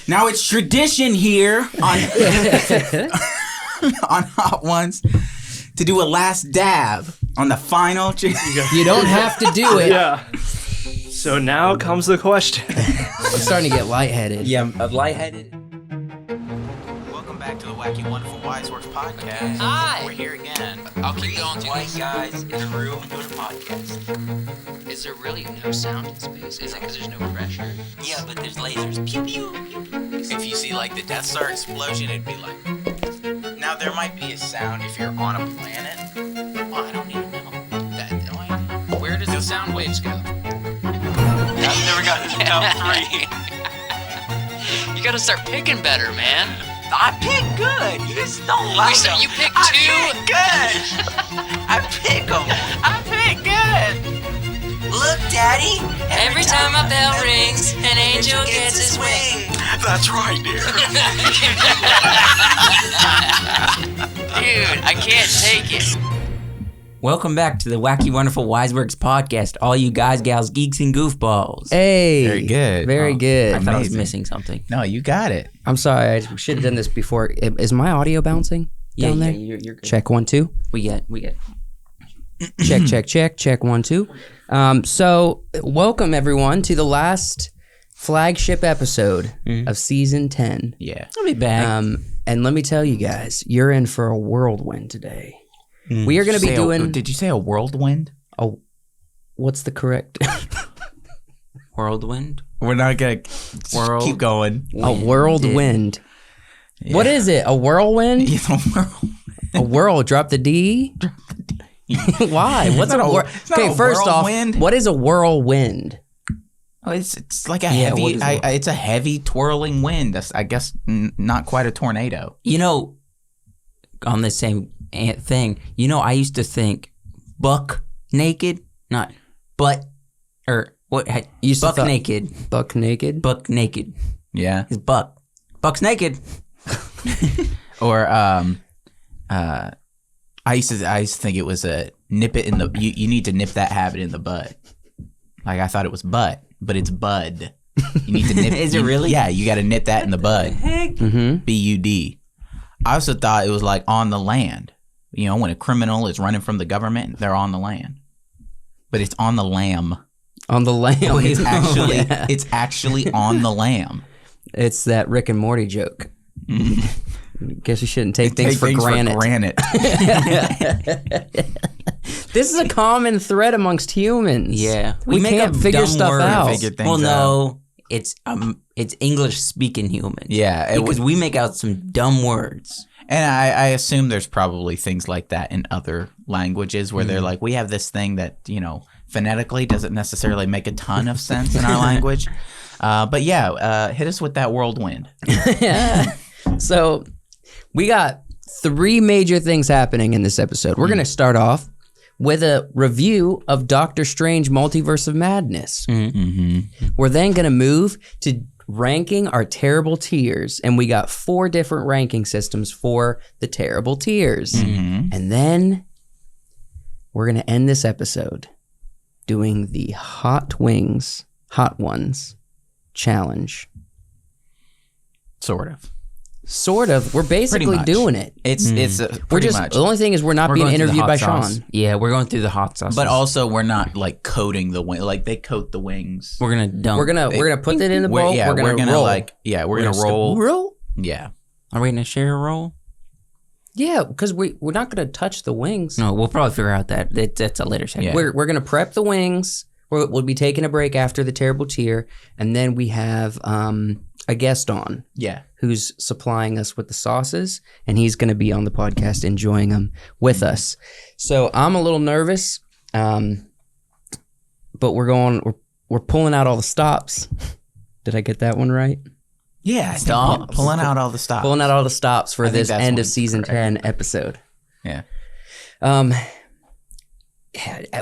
Now it's tradition here on on Hot Ones to do a last dab on the final. You don't have to do it. Yeah. So now comes the question. I'm starting to get lightheaded. Yeah, lightheaded. Welcome back to the Wacky Wonderful Wiseworks podcast. Hi. We're here again. I'll keep going through White this. guys in the room doing a podcast. Is there really no sound in space? Is it because there's no pressure? Yeah, but there's lasers. Pew pew. If you see like the Death Star explosion, it'd be like. Now there might be a sound if you're on a planet. Well, I don't need to know. Where does the sound waves go? I've never gotten to the top 3. You gotta start picking better, man. I pick good. You just don't like them. You pick I two? pick good. I pick them. I pick good. Look, Daddy. Every time a bell rings, an angel gets his wing. That's right, dear. Dude, I can't take it. Welcome back to the Wacky Wonderful Wiseworks podcast, all you guys, gals, geeks, and goofballs. Hey. Very good. Very good. I thought I was amazing. missing something. No, you got it. I'm sorry. I should have done this before. Is my audio bouncing down there? You're good. Check 1 2. We get. Check 1 2. So welcome everyone to the last flagship episode of season 10. Yeah. I'll be back. And let me tell you guys, you're in for a whirlwind today. We are going to be doing. Did you say a whirlwind? What's the correct? Whirlwind. We're not gonna keep going. A whirlwind. Yeah. What is it? A whirlwind? Yeah, A whirl. Drop the D. Why? What's a whirl? Okay, first off, what is a whirlwind? Oh, it's like a heavy. It's a heavy twirling wind. That's, I guess, not quite a tornado. You know, on the same thing, you know, I used to think buck naked, not butt, or what? Buck naked. Buck naked? Buck naked. Yeah. It's buck. Buck's naked. Or I used to think it was a nip it in the. You need to nip that habit in the bud. Like I thought it was butt, but it's bud. You need to nip. Is it really? Yeah, you got to nip that in the bud. Mm-hmm. BUD. I also thought it was like on the land. You know, when a criminal is running from the government, they're on the land. But it's on the lamb. On the lamb. It's actually on the lamb. It's that Rick and Morty joke. Guess you shouldn't take things for granted. This is a common thread amongst humans. Yeah, we can't figure stuff out. Well, no, it's English speaking humans. Yeah, because we make out some dumb words. And I assume there's probably things like that in other languages where they're like, we have this thing that, you know, phonetically doesn't necessarily make a ton of sense in our language. But yeah, hit us with that whirlwind. Yeah. So we got 3 major things happening in this episode. We're going to start off with a review of Doctor Strange Multiverse of Madness. Mm-hmm. We're then going to move to ranking our terrible tiers, and we got 4 different ranking systems for the terrible tiers. Mm-hmm. And then we're going to end this episode doing the Hot Ones challenge. Sort of. We're basically doing it. It's pretty much. The only thing is we're not being interviewed by Sean. Yeah, we're going through the hot sauce. But also we're not like coating the wing. Like they coat the wings. We're gonna dunk. We're gonna put it in the bowl. Yeah, we're gonna roll. We're gonna roll. Roll? Yeah. Are we gonna share a roll? Yeah, because we're not gonna touch the wings. No, we'll probably figure out that. That's a later segment. Yeah. We're gonna prep the wings. We'll be taking a break after the terrible tier, and then we have a guest on. Yeah. Who's supplying us with the sauces, and he's going to be on the podcast enjoying them with us. So I'm a little nervous, but we're pulling out all the stops. Did I get that one right? Yeah. Stops. Pulling out all the stops. Pulling out all the stops for this end of one's season correct. 10 episode. Yeah.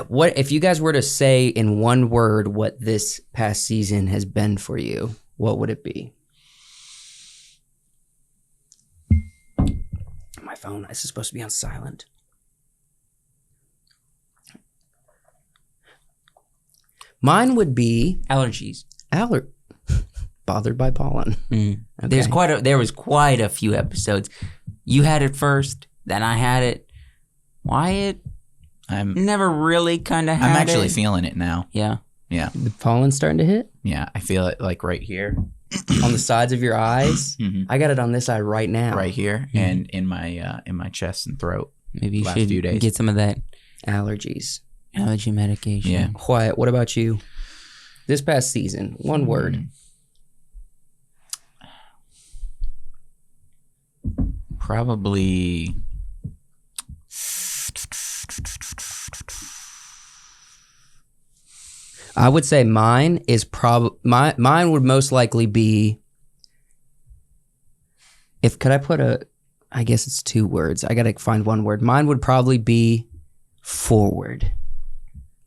What if you guys were to say in one word what this past season has been for you? What would it be? My phone is supposed to be on silent. Mine would be allergies. Bothered by pollen. Mm. Okay. There was quite a few episodes. You had it first, then I had it. Wyatt I'm never really kind of had it. I'm actually feeling it now. Yeah. Yeah. The pollen's starting to hit Yeah. I feel it like right here. on the sides of your eyes. Mhm. I got it on this eye right now. Right here and in my chest and throat. Maybe you Last should few days. get some of that Allergies. allergy medication. Yeah. Wyatt, what about you? This past season, one word. Probably I would say mine is mine would most likely be could I put I guess it's 2 words. I got to find one word. Mine would probably be forward.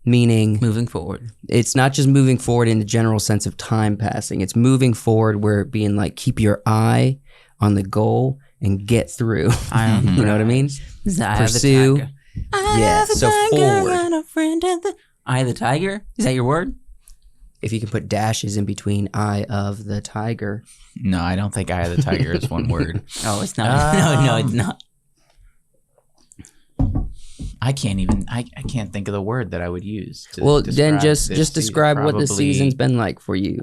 Meaning Moving forward. it's not just moving forward in the general sense of time passing. It's moving forward where it being like keep your eye on the goal and get through. You know what I mean? Pursue. Yeah, so forward. Eye of the tiger? Is that your word? If you can put dashes in between eye of the tiger. no. I don't think Eye of the Tiger is one word. Oh, it's not. No, it's not. I can't think of the word that I would use. To Well, then describe just this describe what the Probably, season's been like for you.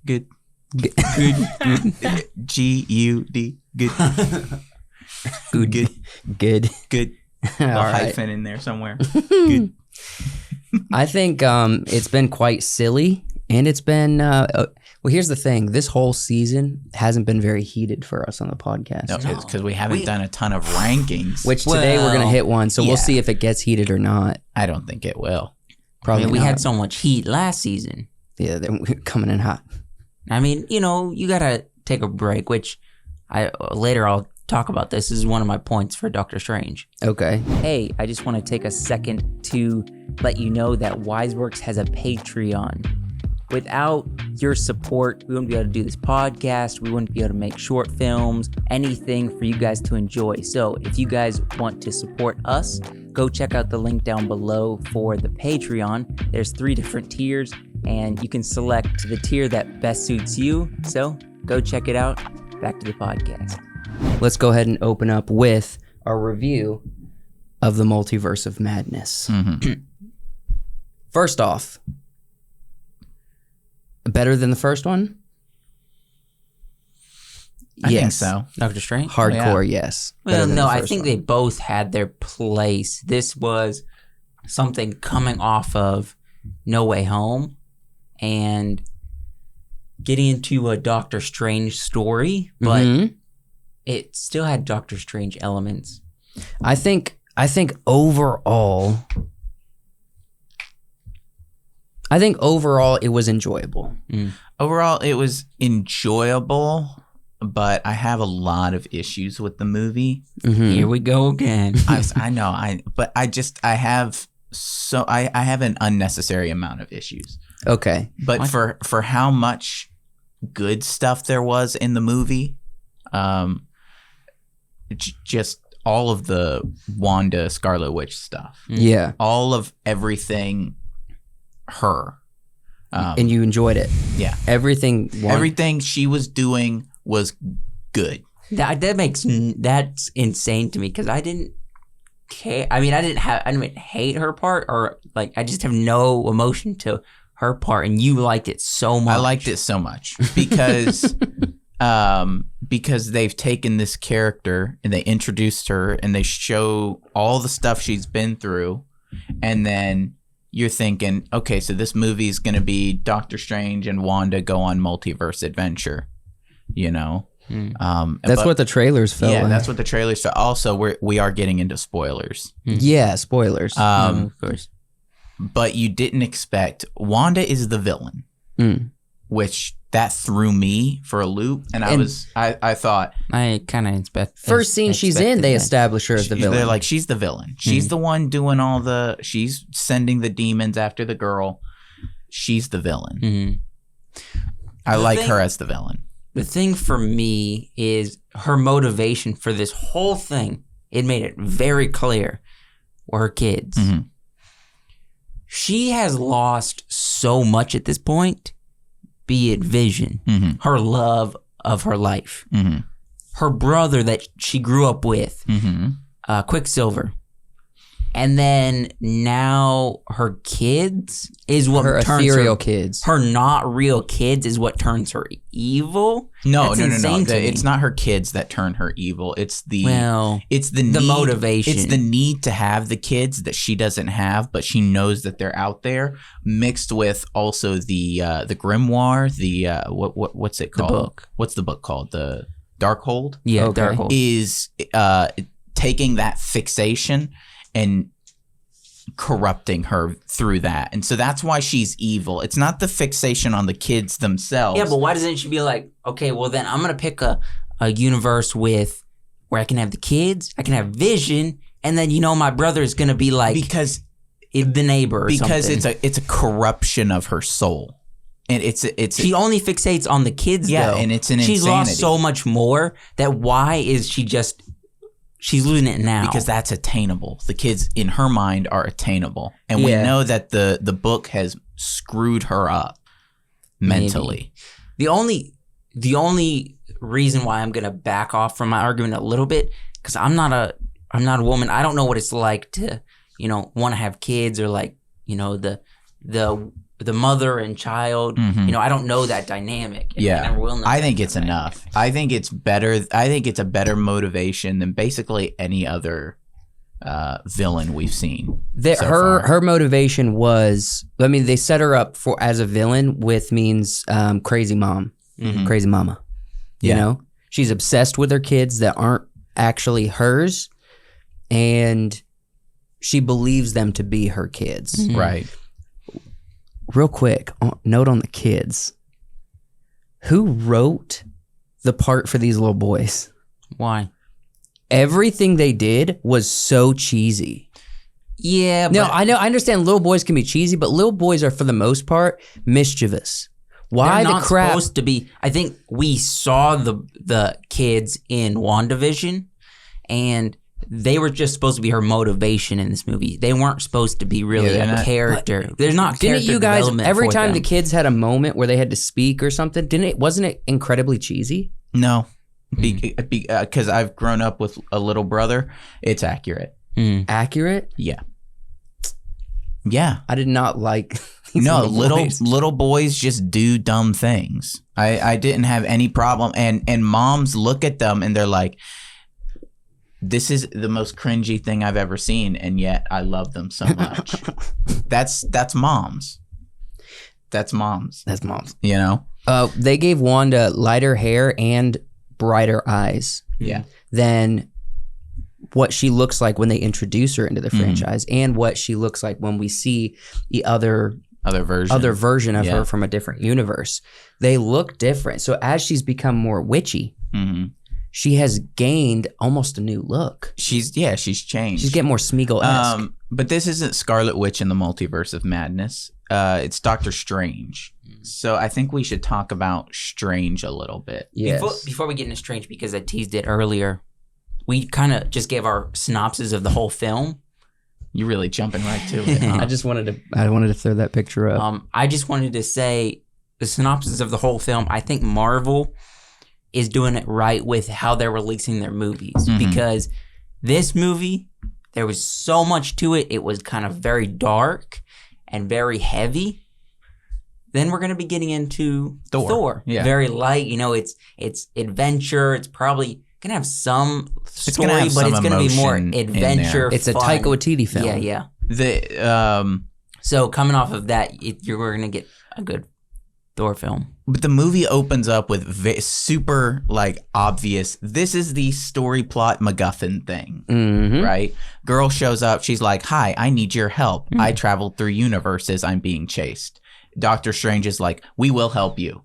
Good. Good. G-U-D. Good. Good. Good. Good. All A right. hyphen in there somewhere. Good. I think it's been quite silly, and it's been well, here's the thing. This whole season hasn't been very heated for us on the podcast. No, it's because we haven't done a ton of rankings. Which today we're going to hit one, so yeah. we'll see if it gets heated or not. I don't think it will. Probably we not. had so much heat last season. Yeah, they're coming in hot. I mean, you gotta take a break, which later I'll talk about. This is one of my points for Doctor Strange. Okay. Hey, I just want to take a second to let you know that Wiseworks has a Patreon. Without your support, we wouldn't be able to do this podcast. We wouldn't be able to make short films, anything for you guys to enjoy. So if you guys want to support us, go check out the link down below for the Patreon. There's 3 different tiers, and you can select the tier that best suits you. So go check it out. Back to the podcast. Let's go ahead and open up with our review of the Multiverse of Madness. First off, better than the first one? I think so. Doctor Strange? Hardcore, yes. Well, Better than no, the I first think one. they both had their place. This was something coming off of No Way Home and getting into a Doctor Strange story, but Mhm. it still had Doctor Strange elements. I think overall it was enjoyable. Overall, it was enjoyable, but I have a lot of issues with the movie. Mhm. Here we go again. I know, I have an unnecessary amount of issues. Okay. But for how much good stuff there was in the movie, just all of the Wanda Scarlet Witch stuff, Yeah. all of everything, her, And you enjoyed it. yeah, Everything she was doing was good. That's insane to me because I didn't care. I mean, I didn't hate her part, or like I just have no emotion to her part, and you liked it so much. I liked it so much because because they've taken this character and they introduced her and they show all the stuff she's been through, and then you're thinking, okay, so this movie is going to be Doctor Strange and Wanda go on multiverse adventure, you know? That's what the trailers felt Yeah, like. that's what the trailers felt. Also, we are getting into spoilers. Yeah, spoilers. Of course. But you didn't expect Wanda is the villain, which that threw me for a loop, and I thought I kind of expect. First scene she's in, they establish her as the villain. they're like, she's the villain. She's the one doing she's sending the demons after the girl. She's the villain. I like her as the villain. The thing for me is her motivation for this whole thing. It made it very clear were her kids. she has lost so much at this point, be it Vision, her love of her life, her brother that she grew up with, Quicksilver. And then now her kids is what Her turns ethereal her, kids. Her not real kids is what turns her evil. No. insane to me. It's not her kids that turn her evil. It's the need, motivation. It's the need to have the kids that she doesn't have, but she knows that they're out there. Mixed with also the grimoire. The what's it called? The book. What's the book called? The Darkhold. Yeah, Okay. Darkhold. Is taking that fixation and corrupting her through that. And so that's why she's evil. It's not the fixation on the kids themselves. Yeah, but why doesn't she be like, okay, well then I'm going to pick a universe with where I can have the kids, I can have Vision, and then my brother is going to be like because the neighbor or something. it's a corruption of her soul. And it's she only fixates on the kids though. And it's an She's insanity. lost so much more that why is she just she's losing it now? Because that's attainable. The kids in her mind are attainable. And we know that the book has screwed her up mentally. Maybe. The only reason why I'm gonna back off from my argument a little bit, because I'm not a woman. I don't know what it's like to, want to have kids or like, the mother and child. I don't know that dynamic. And I never will know I that think it's dynamic. enough. I think it's better. I think it's a better motivation than basically any other villain we've seen. Her motivation was, they set her up for as a villain with means crazy mom, crazy mama. You know, she's obsessed with her kids that aren't actually hers, and she believes them to be her kids. Right. Real quick, note on the kids. Who wrote the part for these little boys? Why? Everything they did was so cheesy. Yeah, but No, I know. I understand little boys can be cheesy, but little boys are for the most part mischievous. Why they're the not crap? supposed to be. I think we saw the kids in WandaVision, and they were just supposed to be her motivation in this movie. They weren't supposed to be really a character. There's not Didn't character you guys development every for time them. the kids had a moment where they had to speak or something? Wasn't it incredibly cheesy? No, because I've grown up with a little brother. It's accurate. Accurate? Yeah. I did not like. these No, boys. little boys just do dumb things. I didn't have any problem, and moms look at them and they're like, "This is the most cringy thing I've ever seen," and yet I love them so much. That's moms. That's moms. That's moms. You know. They gave Wanda lighter hair and brighter eyes. Yeah. Than what she looks like when they introduce her into the franchise, and what she looks like when we see the other version of her from a different universe. They look different. So as she's become more witchy, she has gained almost a new look. She's changed. She's getting more Smeagol-esque. But this isn't Scarlet Witch in the Multiverse of Madness. It's Doctor Strange. So I think we should talk about Strange a little bit. Yes. Before we get into Strange, because I teased it earlier, we kind of just gave our synopsis of the whole film. You're really jumping right to it. Huh? I wanted to throw that picture up. I just wanted to say the synopsis of the whole film. I think Marvel is doing it right with how they're releasing their movies, because this movie, there was so much to it. It was kind of very dark and very heavy. Then we're going to be getting into Thor. Yeah. Very light. It's adventure. It's probably going to have some story, but it's going to be more adventure. It's fun. a Taika Waititi film. Yeah. So coming off of that, you're going to get a good Thor film. But the movie opens up with super obvious. This is the story plot MacGuffin thing, right? Girl shows up. She's like, "Hi, I need your help. I traveled through universes. I'm being chased." Doctor Strange is like, "We will help you."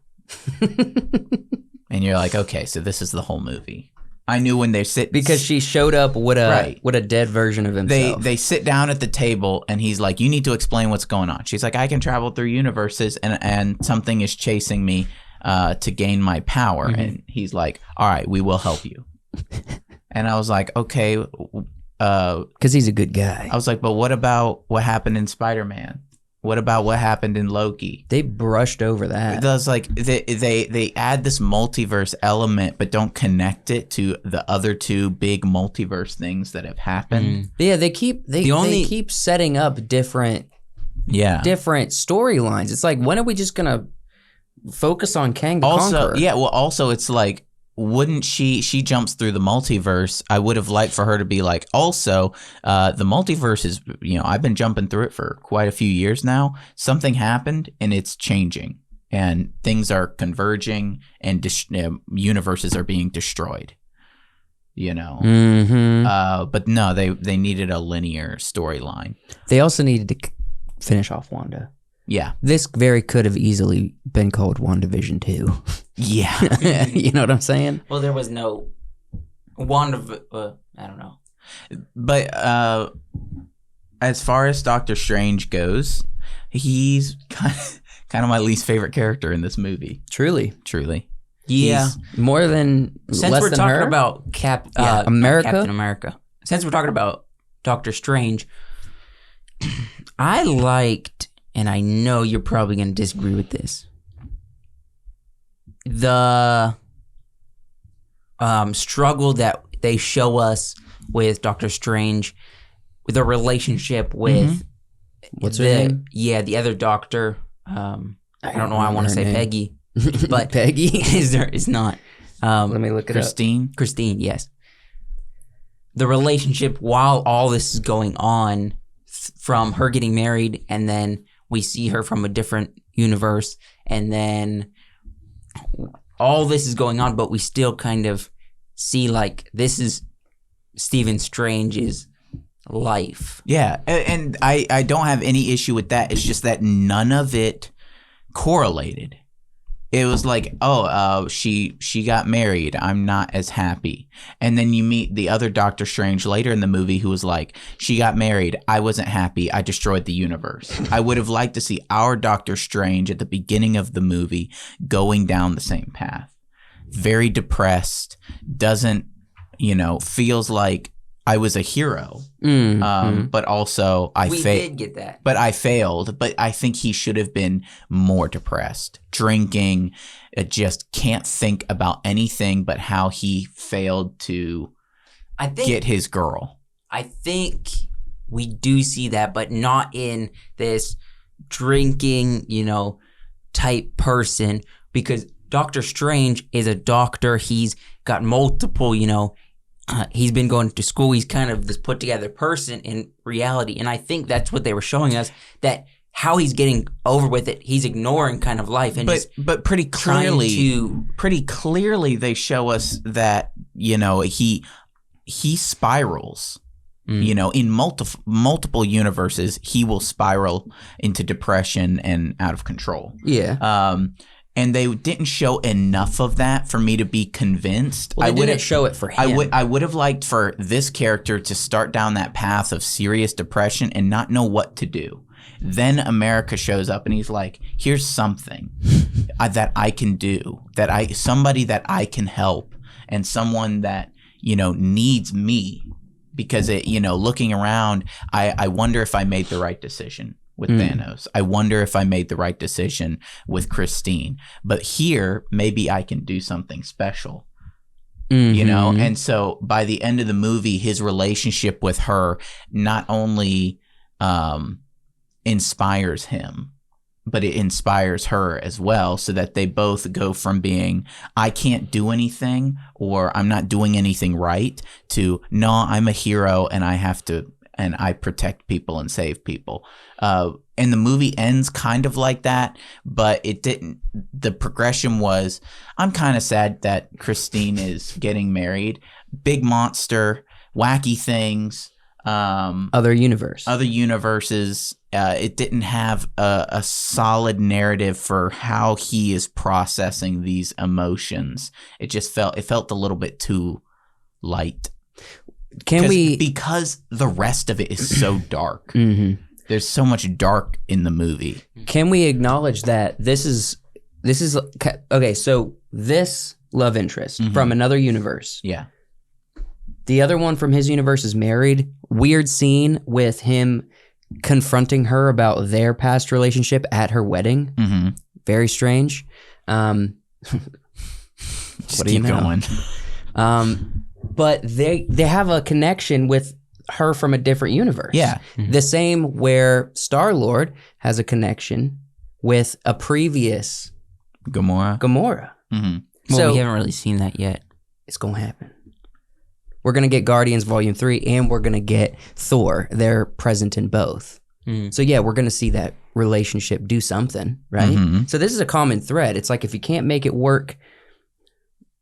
And you're like, okay, so this is the whole movie. I knew when they sit because she showed up with a dead version of himself. They sit down at the table and he's like, "You need to explain what's going on." She's like, "I can travel through universes and something is chasing me to gain my power." And he's like, "All right, we will help you." And I was like, okay, because he's a good guy. I was like, but what about what happened in Spider-Man? What about what happened in Loki? They brushed over that. That's like they add this multiverse element, but don't connect it to the other two big multiverse things that have happened. Yeah, they keep setting up different storylines. It's like, when are we just gonna focus on Kang the Conqueror? Yeah, well, also it's like, wouldn't she jumps through the multiverse. I would have liked for her to be like, also, the multiverse is, I've been jumping through it for quite a few years now. Something happened and it's changing and things are converging and universes are being destroyed, but no, they needed a linear storyline. They also needed to finish off Wanda. Yeah. This very could have easily been called WandaVision 2. Yeah. You know what I'm saying? Well, there was no Wanda. I don't know. But as far as Doctor Strange goes, he's kind of my least favorite character in this movie. Truly. Yeah. More than Since less we're than talking her? about Captain America. Since we're talking about Doctor Strange, I liked, and I know you're probably going to disagree with this, the struggle that they show us with Doctor Strange, with a relationship with what's her name? Yeah, the other doctor. I don't know why I want to say Peggy, but Peggy it's not. Let me look it up. Christine, yes. The relationship while all this is going on, from her getting married, and then we see her from a different universe, and then all this is going on, but we still kind of see like this is Stephen Strange's life. Yeah, and I don't have any issue with that. It's just that none of it correlated. It was like, she got married. I'm not as happy. And then you meet the other Doctor Strange later in the movie who was like, she got married. I wasn't happy. I destroyed the universe. I would have liked to see our Doctor Strange at the beginning of the movie going down the same path. Very depressed. Doesn't, feels like I was a hero. But also we did get that. But I failed. But I think he should have been more depressed. Drinking, just can't think about anything but how he failed to get his girl. I think we do see that, but not in this drinking, type person, because Doctor Strange is a doctor. He's got multiple, he's been going to school. He's kind of this put together person in reality. And I think that's what they were showing us, that how he's getting over with it. He's ignoring kind of life. And but pretty clearly they show us that, he spirals, in multiple universes, he will spiral into depression and out of control. Yeah. And they didn't show enough of that for me to be convinced. Well, they didn't show it for him. I would have liked for this character to start down that path of serious depression and not know what to do. Then America shows up and he's like, here's something that I can do, somebody that I can help, and someone that, needs me, because looking around, I wonder if I made the right decision with Thanos. I wonder if I made the right decision with Christine. But here, maybe I can do something special. And so by the end of the movie, his relationship with her not only inspires him, but it inspires her as well, so that they both go from being, I can't do anything, or I'm not doing anything right, to, no, I'm a hero and I protect people and save people. And the movie ends kind of like that, but it didn't. The progression was, I'm kind of sad that Christine is getting married. Big monster, wacky things. Other universes. It didn't have a solid narrative for how he is processing these emotions. It just felt a little bit too light. Because the rest of it is so dark. There's so much dark in the movie. Can we acknowledge that this is okay? So this love interest from another universe. Yeah. The other one from his universe is married. Weird scene with him confronting her about their past relationship at her wedding. Mm-hmm. Very strange. Just keep going. But they have a connection with her from a different universe. Yeah. The same where Star-Lord has a connection with a previous Gamora. Mm-hmm. Well, So we haven't really seen that yet. it's going to happen. We're going to get Guardians Volume 3 and we're going to get Thor. They're present in both. So yeah, we're going to see that relationship do something, right? Mm-hmm. So this is a common thread. It's like if you can't make it work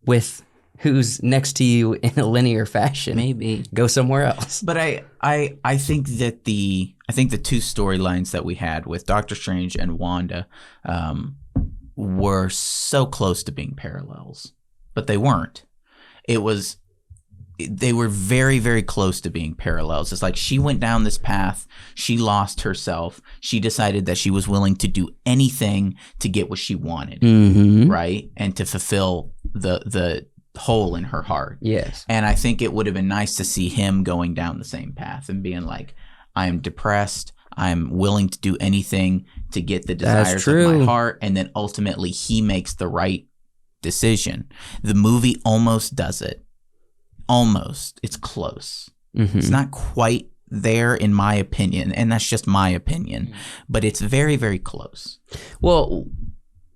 with who's next to you in a linear fashion, Maybe. go somewhere else. But I think that the two storylines that we had with Doctor Strange and Wanda were so close to being parallels, but they weren't. They were very, very close to being parallels. It's like she went down this path. She lost herself. She decided that she was willing to do anything to get what she wanted, right? And to fulfill the hole in her heart. Yes. And I think it would have been nice to see him going down the same path and being like, I'm depressed. I'm willing to do anything to get the desires of my heart. And then ultimately he makes the right decision. The movie almost does it. Almost. It's close. It's not quite there in my opinion. And that's just my opinion. But it's very, very close. Well,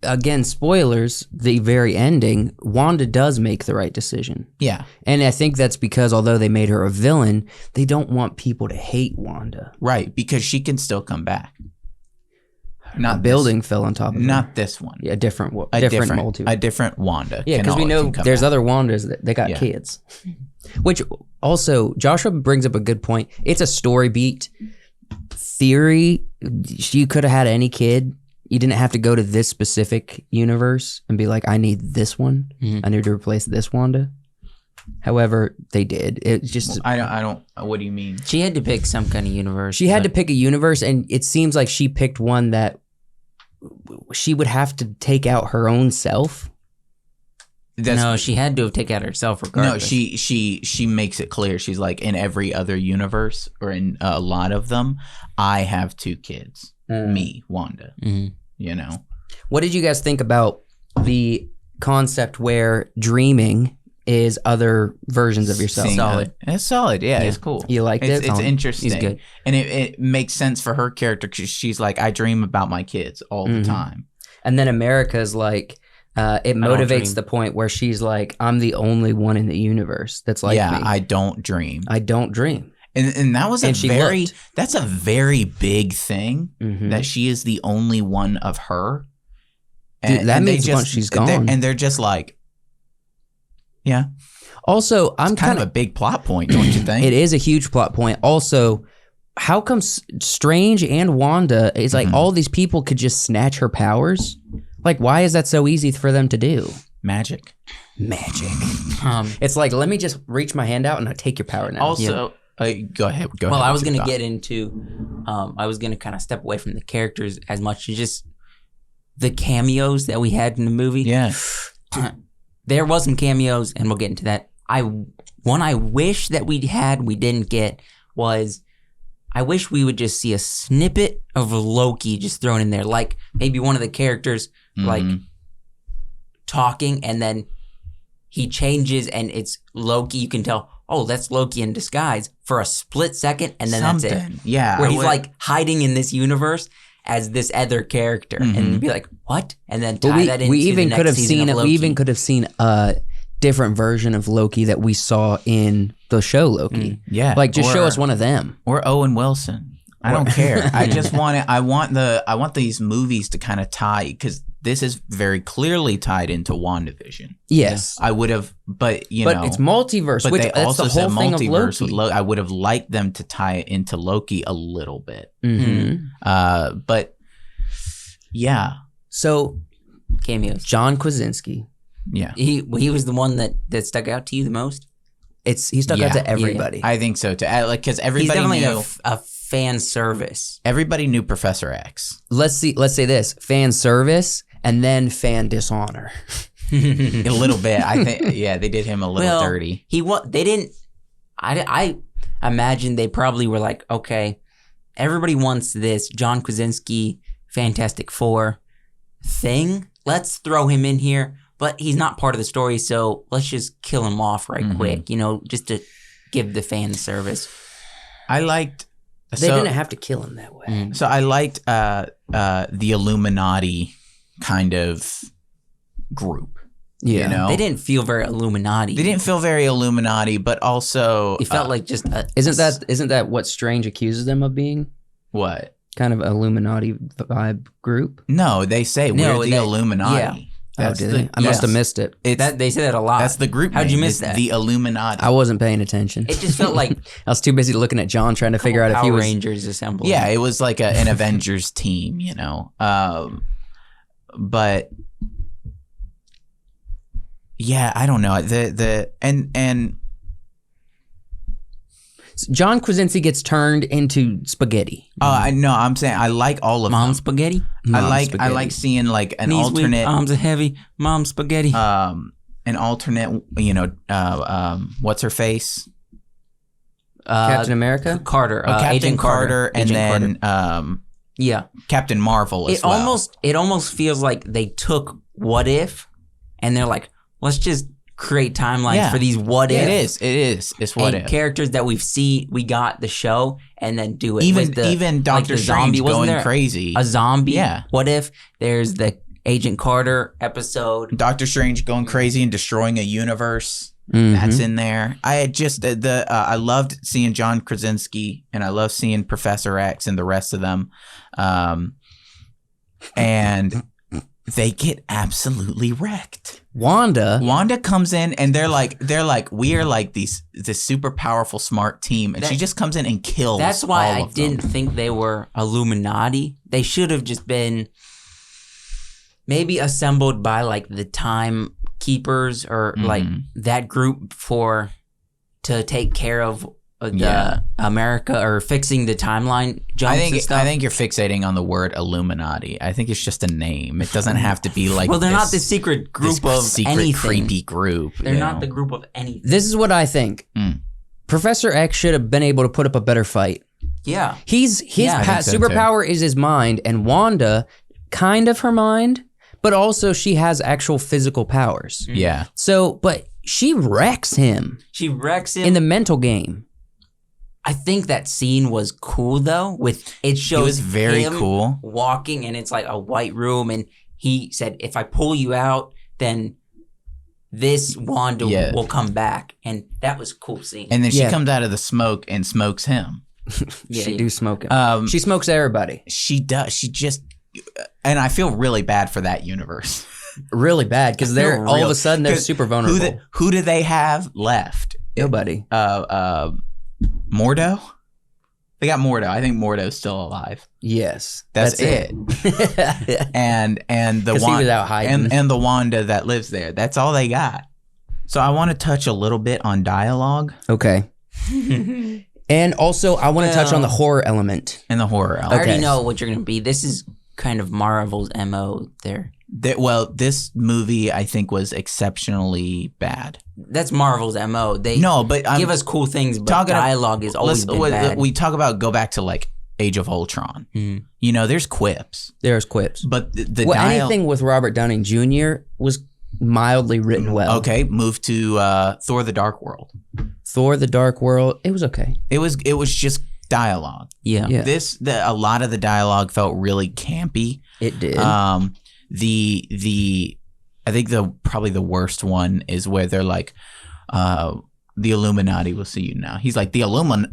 again, spoilers, the very ending, Wanda does make the right decision. Yeah. And I think that's because although they made her a villain, they don't want people to hate Wanda. Right. Because she can still come back. Not a building fell on top of her. Not this one. Yeah, a different multiverse. A different Wanda. Yeah, because we know there's other Wandas that they got kids. Which also, Joshua brings up a good point. It's a story beat theory. You could have had any kid. You didn't have to go to this specific universe and be like, I need this one. I need to replace this Wanda. However, they did. It just I don't. What do you mean? She had to pick some kind of universe. She had to pick a universe, and it seems like she picked one that she would have to take out her own self. No, she had to have taken out herself regardless. No, she makes it clear. She's like, in every other universe or in a lot of them, I have two kids. Me, Wanda. You know. What did you guys think about the concept where dreaming is other versions of yourself? Solid. It's solid. Yeah, it's cool. You liked it? It's interesting. He's good. And it makes sense for her character because she's like, I dream about my kids all the time. And then America's like, it motivates the point where she's like, I'm the only one in the universe that's like me. I don't dream. I don't dream. And that was that's a very big thing that she is the only one of her. And, dude, that means once she's gone. And they're just like, yeah. Also, I'm kind of a big plot point, don't you think? It is a huge plot point. Also, how come Strange and Wanda is like all these people could just snatch her powers? Like, why is that so easy for them to do? Magic. It's like, let me just reach my hand out and I take your power now. Also, go ahead. Well, I was going to get into, I was going to kind of step away from the characters as much as just the cameos that we had in the movie. Yeah. There was some cameos, and we'll get into that. One I wish that we didn't get was, I wish we would just see a snippet of Loki just thrown in there, like maybe one of the characters like talking, and then he changes, and it's Loki. You can tell, oh, that's Loki in disguise for a split second, and then that's it. Yeah, where he's like hiding in this universe as this other character, and you'd be like, what? And then tie that into the next season of Loki. We even could have seen a different version of Loki that we saw in the show Loki. Yeah, like just show us one of them. Or Owen Wilson. I don't care. I just want it. I want these movies to kind of tie, because this is very clearly tied into WandaVision. Yes, I would have, but it's multiverse. But which they also the whole said thing multiverse of Loki. with I would have liked them to tie it into Loki a little bit. But yeah. So cameos. John Krasinski. Yeah. He was the one that stuck out to you the most. He stuck out to everybody. I think so too. Like, because everybody He's definitely knew a fan service. Everybody knew Professor X. Let's say this: fan service and then fan dishonor. A little bit. I think. Yeah, they did him a little dirty. They didn't. I imagine they probably were like, okay, everybody wants this John Krasinski Fantastic Four thing. Let's throw him in here, but he's not part of the story, so let's just kill him off right quick, just to give the fan service. I liked... They didn't have to kill him that way. So I liked the Illuminati kind of group. Yeah. They didn't feel very Illuminati. They didn't feel very Illuminati, but also... It felt like just... Isn't that what Strange accuses them of being? What? Kind of Illuminati vibe group? No, they say we're the Illuminati. Yeah. That's did they? I must have missed it. They say that a lot. That's the group How'd name. you miss It's that? The Illuminati. I wasn't paying attention. It just felt like I was too busy looking at John trying to figure out if he Power was... Rangers assembled. Yeah, it was like an Avengers team, but yeah, I don't know. And John Krasinski gets turned into spaghetti. I know. I'm saying I like all of Mom them. spaghetti. I like seeing like an Knees weak, alternate. arms are heavy. Mom spaghetti. An alternate. What's her face? Captain America? Carter. Captain Agent Carter, and Agent then Carter. Yeah. Captain Marvel as well. It almost feels like they took What If, and they're like, let's just create timelines for these What If. It is. It's What If. Characters that we got the show, and then do it. Even Doctor Strange going crazy. A zombie. Yeah. What If there's the Agent Carter episode? Doctor Strange going crazy and destroying a universe. Mm-hmm. That's in there. I had just I loved seeing John Krasinski, and I love seeing Professor X and the rest of them, and they get absolutely wrecked. Wanda comes in, and they're like we are like this super powerful smart team, and she just comes in and kills. That's why all I of them. didn't think they were Illuminati. They should have just been maybe assembled by like the Time Keepers or like that group to take care of the America or fixing the timeline jumps and stuff. I think you're fixating on the word Illuminati. I think it's just a name. It doesn't have to be like. Well, they're not the secret group of anything. Creepy group. They're not the group of anything. This is what I think. Professor X should have been able to put up a better fight. Yeah. His superpower is his mind, and Wanda, kind of her mind, but also she has actual physical powers. Yeah. So, but she wrecks him. She wrecks him in the mental game. I think that scene was cool though. It shows it was very him cool walking, and it's like a white room, and he said, "If I pull you out, then this Wanda will come back," and that was a cool scene. And then she comes out of the smoke and smokes him. She do smoke him. She smokes everybody. She does. She just, and I feel really bad for that universe. Really bad because they're all of a sudden they're super vulnerable. Who do they have left? Nobody. Mordo? They got Mordo. I think Mordo's still alive. Yes. That's it. and the Wanda, he was out hiding. and the Wanda that lives there. That's all they got. So I want to touch a little bit on dialogue. Okay. And also I want to touch on the horror element. And the horror element. I already know what you're going to be. This is kind of Marvel's MO there. Well, this movie I think was exceptionally bad. That's Marvel's MO. They give us cool things, but dialogue is always been bad. We talk about go back to like Age of Ultron. There's quips. There's quips. But anything with Robert Downey Jr. was mildly written well. Okay, move to Thor: The Dark World. Thor: The Dark World. It was okay. It was just dialogue. Yeah. A lot of the dialogue felt really campy. It did. I think probably the worst one is where they're like, the Illuminati will see you now. He's like, the Illuma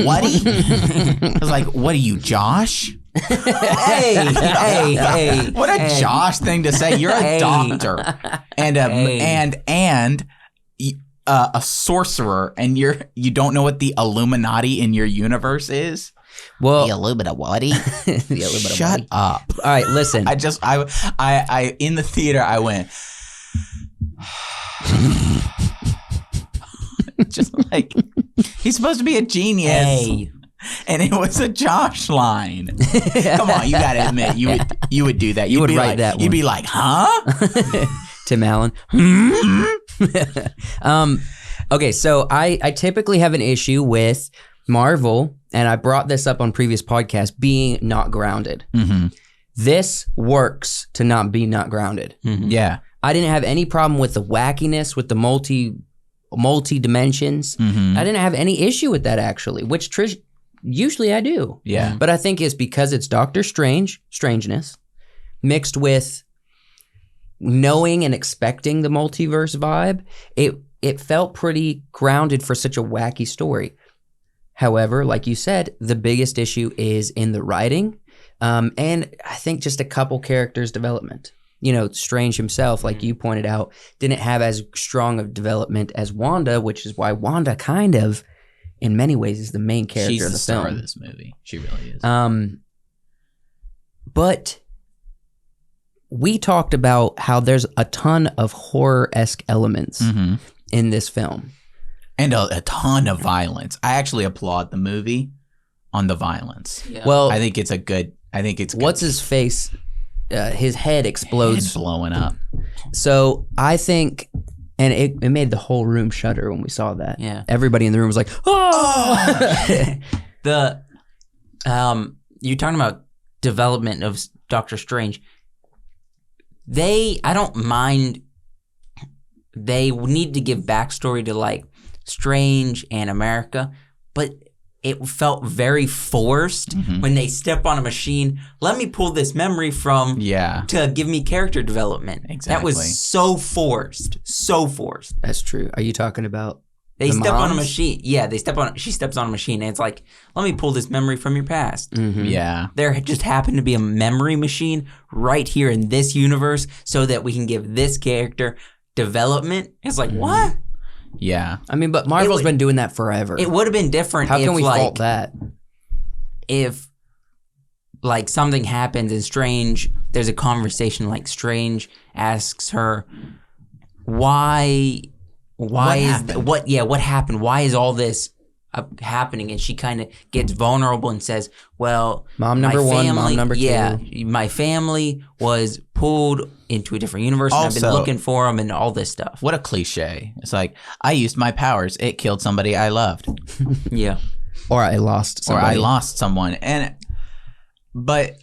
what? I was like, what are you, Josh? hey. What a Josh thing to say. You're a doctor and a sorcerer, and you don't know what the Illuminati in your universe is. Well, the Illuminati. Shut up. All right, listen. I in the theater I went just like, he's supposed to be a genius. Hey. And it was a Josh line. Come on, you gotta admit you would do that. You would write that one. You'd be like, huh? Tim Allen. Okay, so I typically have an issue with Marvel, and I brought this up on previous podcasts, being not grounded. Mm-hmm. This works to not be not grounded. Mm-hmm. Yeah. I didn't have any problem with the wackiness, with the multi dimensions. Mm-hmm. I didn't have any issue with that, actually, which usually I do. Yeah. But I think it's because it's Doctor Strangeness, mixed with knowing and expecting the multiverse vibe. It felt pretty grounded for such a wacky story. However, like you said, the biggest issue is in the writing, and I think just a couple characters' development. You know, Strange himself, like you pointed out, didn't have as strong of development as Wanda, which is why Wanda kind of, in many ways, is the main character She's of the the star film. of this movie. She really is. But we talked about how there's a ton of horror-esque elements Mm-hmm. in this film. And a ton of violence. I actually applaud the movie on the violence. Yeah. Well, I think it's good. what's his face? His head explodes. Head blowing up. So I think, and it made the whole room shudder when we saw that. Yeah. Everybody in the room was like, oh! You're talking about development of Doctor Strange. I don't mind. They need to give backstory to like Strange and America, but it felt very forced when they step on a machine. Let me pull this memory from to give me character development. Exactly. That was so forced. So forced. That's true. Are you talking about They the step on a moms? machine. Yeah, she steps on a machine and it's like, let me pull this memory from your past. Mm-hmm. Yeah. There just happened to be a memory machine right here in this universe so that we can give this character development. It's like, what? Yeah. I mean, but Marvel's been doing that forever. It would have been different How if can we like, fault that? if like something happens and Strange, there's a conversation like Strange asks her, what happened? Why is all this happening? And she kind of gets vulnerable and says, well, Mom number one, mom number two. Yeah, my family was pulled into a different universe and I've been Also- looking for them and all this stuff. What a cliche. It's like, I used my powers. It killed somebody I loved. Yeah. Or I lost somebody. Or I lost someone. But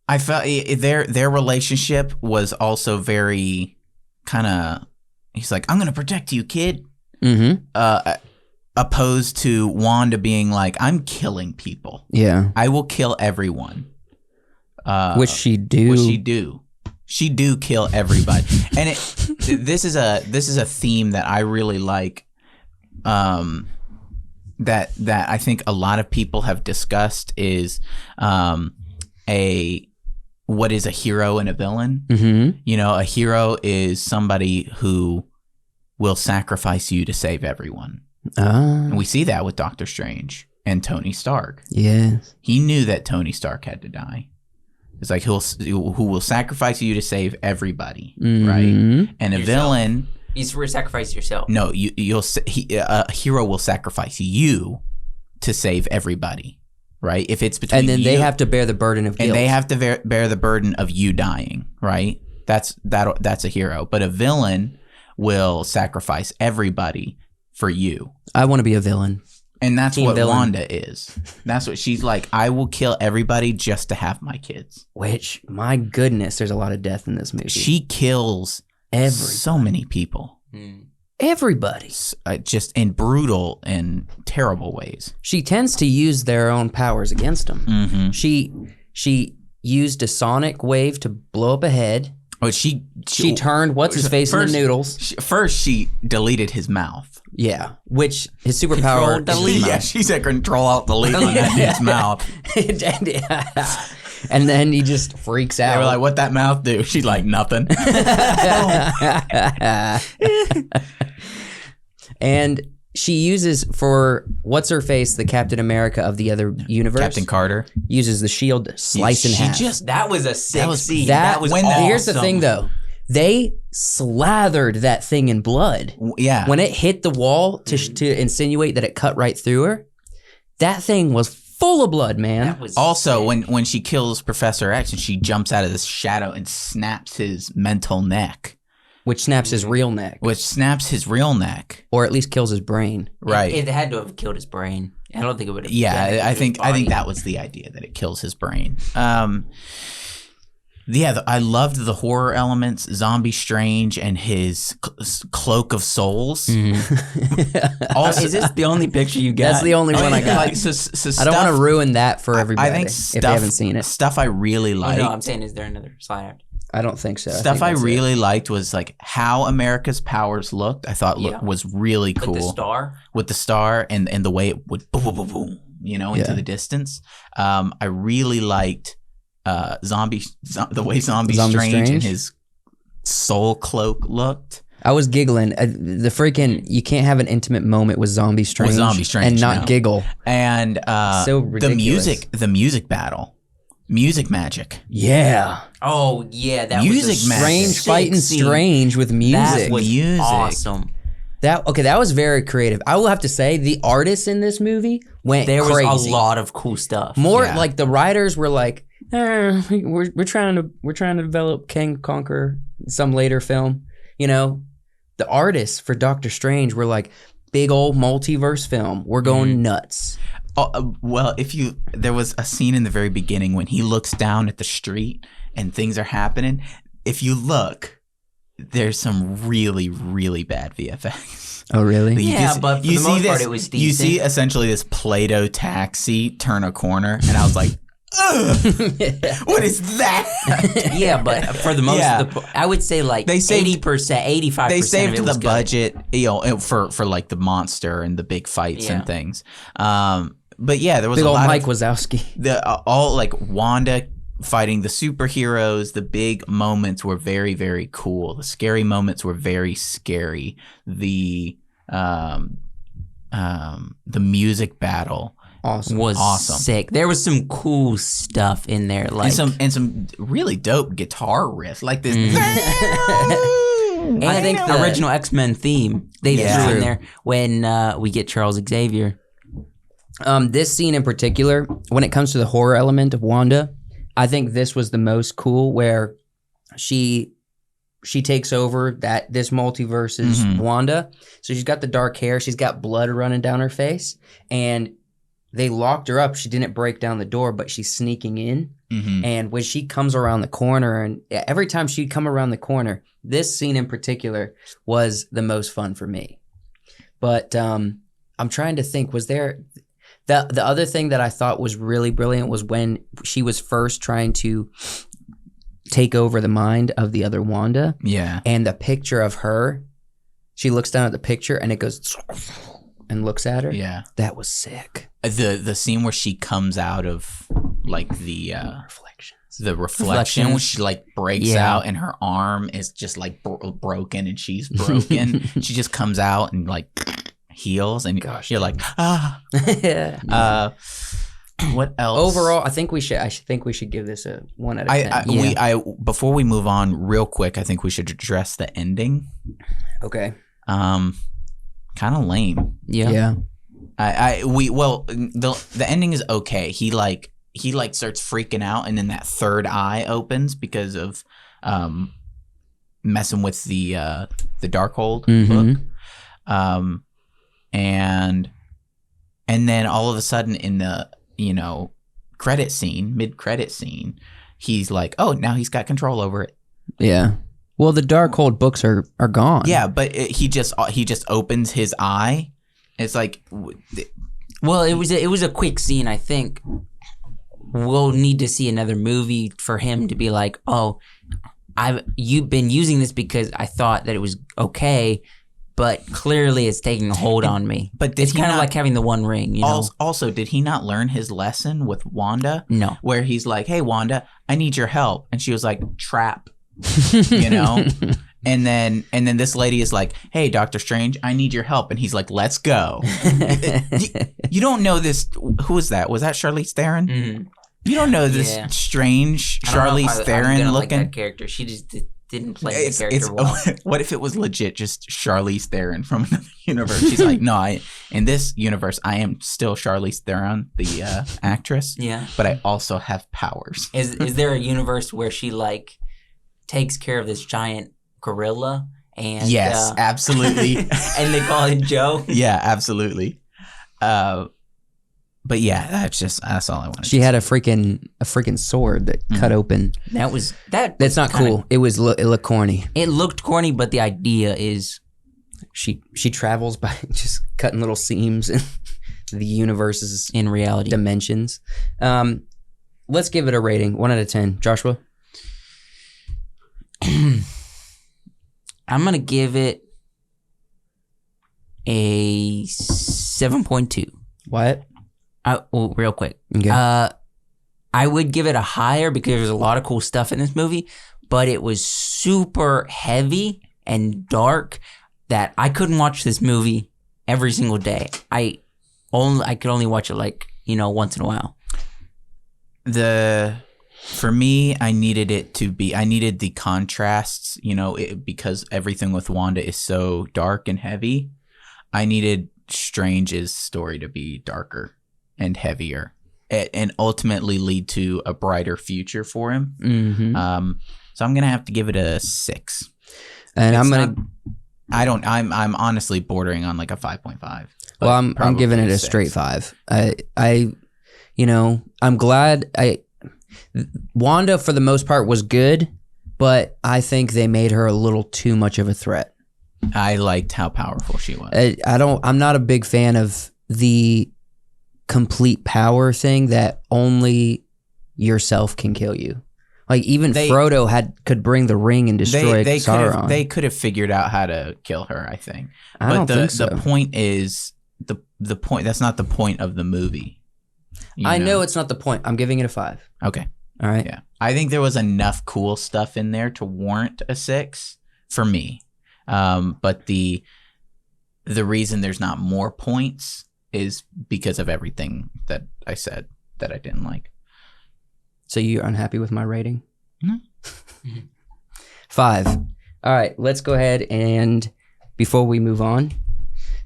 I felt their relationship was also very kind of, he's like, I'm going to protect you, kid. Mm-hmm. Opposed to Wanda being like, I'm killing people. Yeah. I will kill everyone. Which she do. She do kill everybody. And this is a theme that I really like. That I think a lot of people have discussed is what is a hero and a villain. Mm-hmm. You know, a hero is somebody who will sacrifice you to save everyone. And we see that with Doctor Strange and Tony Stark. Yes. He knew that Tony Stark had to die. It's like who will sacrifice you to save everybody, right? And a villain, He's for sacrifice yourself. no, a hero will sacrifice you to save everybody, right? If it's between And then they you- have to bear the burden of guilt. and they have to bear the burden of you dying, right? That's a hero. But a villain will sacrifice everybody for you. I want to be a villain. And that's Team what villain. Wanda is. That's what she's like. I will kill everybody just to have my kids. Which, my goodness, there's a lot of death in this movie. She kills so many people. Everybody. Just in brutal and terrible ways. She tends to use their own powers against them. Mm-hmm. She used a sonic wave to blow up a head. But she turned what's his face into noodles. First, she deleted his mouth. Yeah, which his superpower. Yeah, she said control alt delete on that dude's mouth. And then he just freaks out. They were like, "What that mouth do?" She's like, "Nothing." And she uses for what's her face, the Captain America of the other universe. Captain Carter uses the shield to slice in half. That was a sick scene. That was when awesome. Here's the thing, though. They slathered that thing in blood. Yeah. When it hit the wall to insinuate that it cut right through her, that thing was full of blood, man. That was Also, sick. when she kills Professor X and she jumps out of this shadow and snaps his mental neck, Which snaps his real neck. which snaps his real neck. Or at least kills his brain. Right. It had to have killed his brain. I don't think it would have. Yeah, I think that was the idea, that it kills his brain. I loved the horror elements, Zombie Strange and his cloak of souls. Also, is this the only picture you got? That's the only one I got. Like, I don't want to ruin that for everybody. I think if they haven't seen it. Stuff I really liked. No, I'm saying, is there another slide after? I don't think so. Stuff I really liked was like how America's powers looked. I thought was really cool. With the star and the way it would boom, boom, boom, boom, into the distance. I really liked the way Zombie Strange and his soul cloak looked. I was giggling. The freaking you can't have an intimate moment with Zombie Strange and not giggle. And so ridiculous. the music battle. Music magic. Yeah. Oh yeah, that music was Strange fighting Strange with music. That was awesome. That was very creative. I will have to say the artists in this movie went crazy. There was a lot of cool stuff. More like the writers were like, we're trying to develop King Conquer some later film. The artists for Doctor Strange were like, big old multiverse film. We're going nuts. Well, there was a scene in the very beginning when he looks down at the street and things are happening. If you look, there's some really, really bad VFX. Oh, really? But for the most part, it was decent. You see essentially this Play-Doh taxi turn a corner, and I was like, what is that? Yeah, but for the most of the, I would say like 80%, 85%. They saved of it was the budget, for like the monster and the big fights and things. But yeah, there was big a old lot Mike of Wazowski. All like Wanda fighting the superheroes. The big moments were very, very cool. The scary moments were very scary. The music battle. Awesome. Sick. There was some cool stuff in there, like and some really dope guitar riff, like this. And I think the original X-Men theme they threw in there when we get Charles Xavier. This scene in particular, when it comes to the horror element of Wanda, I think this was the most cool, where she takes over this multiverse's Wanda. So she's got the dark hair, she's got blood running down her face, and they locked her up. She didn't break down the door, but she's sneaking in. And when she comes around the corner, and every time she'd come around the corner, this scene in particular was the most fun for me. But I'm trying to think, was there... The other thing that I thought was really brilliant was when she was first trying to take over the mind of the other Wanda. Yeah. And the picture of her, she looks down at the picture and it goes and looks at her. Yeah. That was sick. The scene where she comes out of like the reflections. The reflection when she like breaks out and her arm is just like broken and she's broken. She just comes out and like heals and you're like, what else? Overall, I think we should give this a 1 out of 10. Before we move on real quick, I think we should address the ending. Okay. Kind of lame. Yeah. The ending is okay. He starts freaking out and then that third eye opens because of messing with the Darkhold book. And then all of a sudden in the mid-credit scene, he's like, oh, now he's got control over it. Yeah. Well, the Darkhold books are gone. Yeah, but he just opens his eye. It's like, well, it was a quick scene. I think we'll need to see another movie for him to be like, oh, you've been using this because I thought that it was okay. But clearly it's taking a hold on me. But it's kind of like having the One Ring, you know? Also, did he not learn his lesson with Wanda? No. Where he's like, hey, Wanda, I need your help. And she was like, trap, And then this lady is like, hey, Doctor Strange, I need your help. And he's like, let's go. You don't know this. Who was that? Was that Charlize Theron? Mm-hmm. You don't know this strange Charlize Theron looking. Like that character. She just didn't play the character well. What if it was legit just Charlize Theron from another universe? She's like, no, in this universe, I am still Charlize Theron, the actress. Yeah. But I also have powers. Is there a universe where she like takes care of this giant gorilla? And yes, absolutely. And they call it Joe? Yeah, absolutely. But yeah, that's all I wanted. She had a freaking sword that cut open. That's not cool. It looked corny. It looked corny, but the idea is she travels by just cutting little seams in the universe's in reality dimensions. Let's give it a rating, 1 out of 10. Joshua, I'm gonna give it a 7.2. What? Real quick. Okay. I would give it a higher because there's a lot of cool stuff in this movie, but it was super heavy and dark that I couldn't watch this movie every single day. I could only watch it once in a while. For me, I needed the contrasts, because everything with Wanda is so dark and heavy. I needed Strange's story to be darker and heavier and ultimately lead to a brighter future for him. Mm-hmm. So I'm going to have to give it a 6. And I'm honestly bordering on like a 5.5. Well, I'm giving it a straight 5. I'm glad Wanda for the most part was good, but I think they made her a little too much of a threat. I liked how powerful she was. I'm not a big fan of the complete power thing that only yourself can kill you. Like even Frodo could bring the ring and destroy Sauron. They could have figured out how to kill her, I think. I don't think so. The point is the point. That's not the point of the movie. I know it's not the point. I'm giving it a 5. Okay. All right. Yeah. I think there was enough cool stuff in there to warrant a 6 for me. But the reason there's not more points is because of everything that I said that I didn't like. So you're unhappy with my rating? Mm-hmm. 5. All right, let's go ahead and before we move on,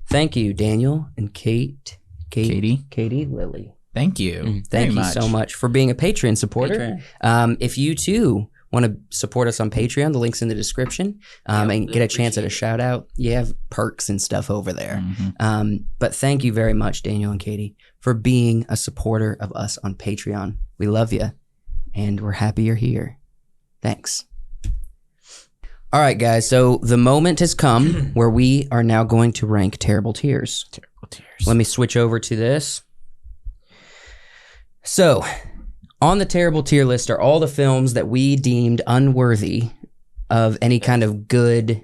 thank you, Daniel and Katie, Lily. Thank you. Thank you so much for being a Patreon supporter. If you too want to support us on Patreon, the link's in the description, and get a chance at a shout out. You have perks and stuff over there. Mm-hmm. But thank you very much, Daniel and Katie, for being a supporter of us on Patreon. We love you, and we're happy you're here. Thanks. All right, guys. So the moment has come where we are now going to rank Terrible Tears. Terrible Tears. Let me switch over to this. So, on the terrible tier list are all the films that we deemed unworthy of any kind of good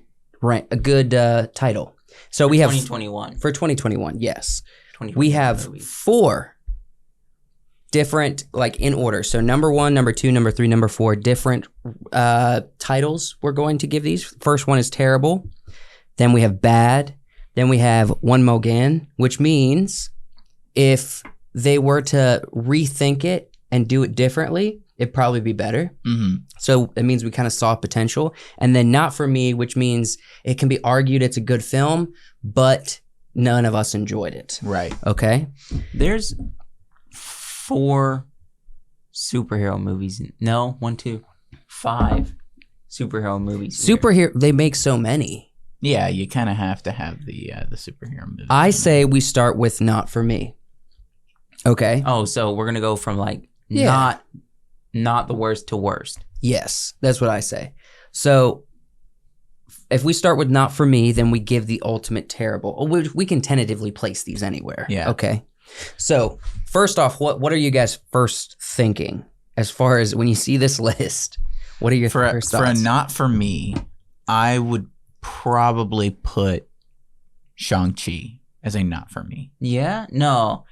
title. So we have 2021. For 2021, yes. We have 4 different, like in order. So number 1, number 2, number 3, number 4, different titles we're going to give these. First one is terrible. Then we have bad. Then we have One Mo Again, which means if they were to rethink it and do it differently, it'd probably be better. Mm-hmm. So it means we kind of saw potential. And then Not For Me, which means it can be argued it's a good film, but none of us enjoyed it. Right. Okay? There's 4 superhero movies. No, 1, 2, 5 superhero movies. They make so many. Yeah, you kind of have to have the superhero movie. I say we start with Not For Me. Okay. Oh, so we're gonna go from not the worst to worst. Yes, that's what I say. So if we start with Not For Me, then we give the ultimate terrible. We can tentatively place these anywhere. Yeah. Okay. So first off, what are you guys first thinking as far as when you see this list? What are your first thoughts? For a Not For Me, I would probably put Shang-Chi as a Not For Me. Yeah? No.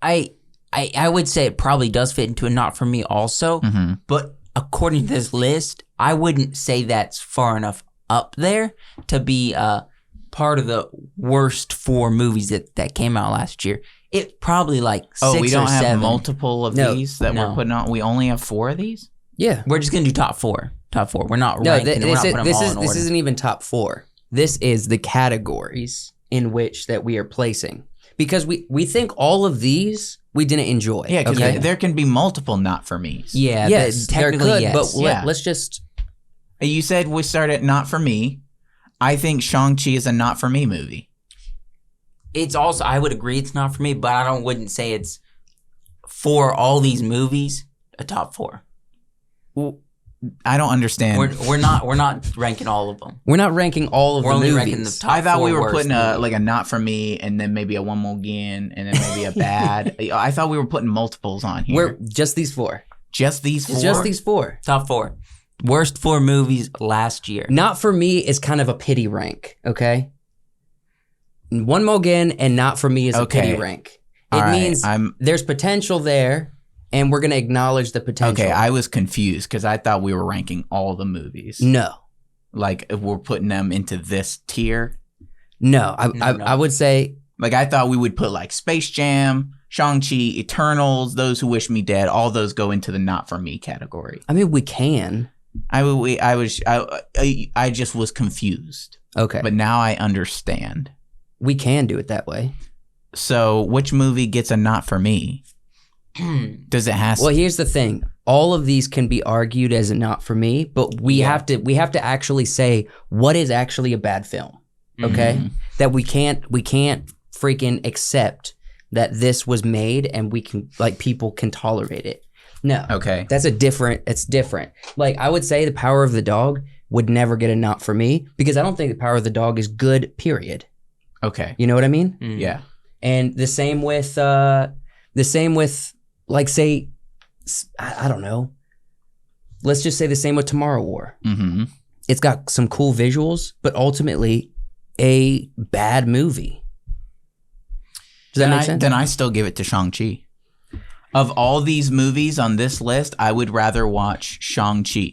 I would say it probably does fit into a Not For Me also, Mm-hmm. but according to this list, I wouldn't say that's far enough up there to be part of the worst 4 movies that came out last year. It's probably like 6 or 7. Oh, we don't have multiple of these that we're putting on? We only have 4 of these? Yeah. We're just going to do top 4. Top 4. We're not ranking. We're not putting them all in order. This isn't even top 4. This is the categories in which that we are placing. Because we think all of these we didn't enjoy. Yeah, because there can be multiple Not For Me's. Yeah, yes, technically there could, yes. but let's just... You said we start at Not For Me. I think Shang-Chi is a Not For Me movie. it's also, I would agree it's not for me, but I wouldn't say it's for all these movies a top 4. Well, I don't understand. We're not ranking all of them. We're not ranking all of We're the only movies. ranking the top I thought 4 we were worst putting movies. like a not for me, and then maybe a one more again, and then maybe a bad. I thought we were putting multiples on here. We're just these 4. Just these 4. It's just these 4. Top 4. Worst 4 movies last year. Not for me is kind of a pity rank, okay? One more again, and not for me is a pity rank. It means there's potential there, and we're going to acknowledge the potential. Okay, I was confused because I thought we were ranking all the movies. No. Like, if we're putting them into this tier. No, No. I would say... Like, I thought we would put, like, Space Jam, Shang-Chi, Eternals, Those Who Wish Me Dead. All those go into the not for me category. I mean, we can. I just was confused. Okay. But now I understand. We can do it that way. So, which movie gets a not for me? Does it have? Well, here's the thing. All of these can be argued as a not for me, but we have to actually say what is actually a bad film. Okay? Mm-hmm. That we can't freaking accept that this was made and we can, like, people can tolerate it. No. Okay. It's different. Like, I would say The Power of the Dog would never get a not for me because I don't think The Power of the Dog is good, period. Okay. You know what I mean? Yeah. And the same with like, say, I don't know. Let's just say the same with Tomorrow War. Mm-hmm. It's got some cool visuals, but ultimately a bad movie. Does that make sense? Then I still give it to Shang-Chi. Of all these movies on this list, I would rather watch Shang-Chi.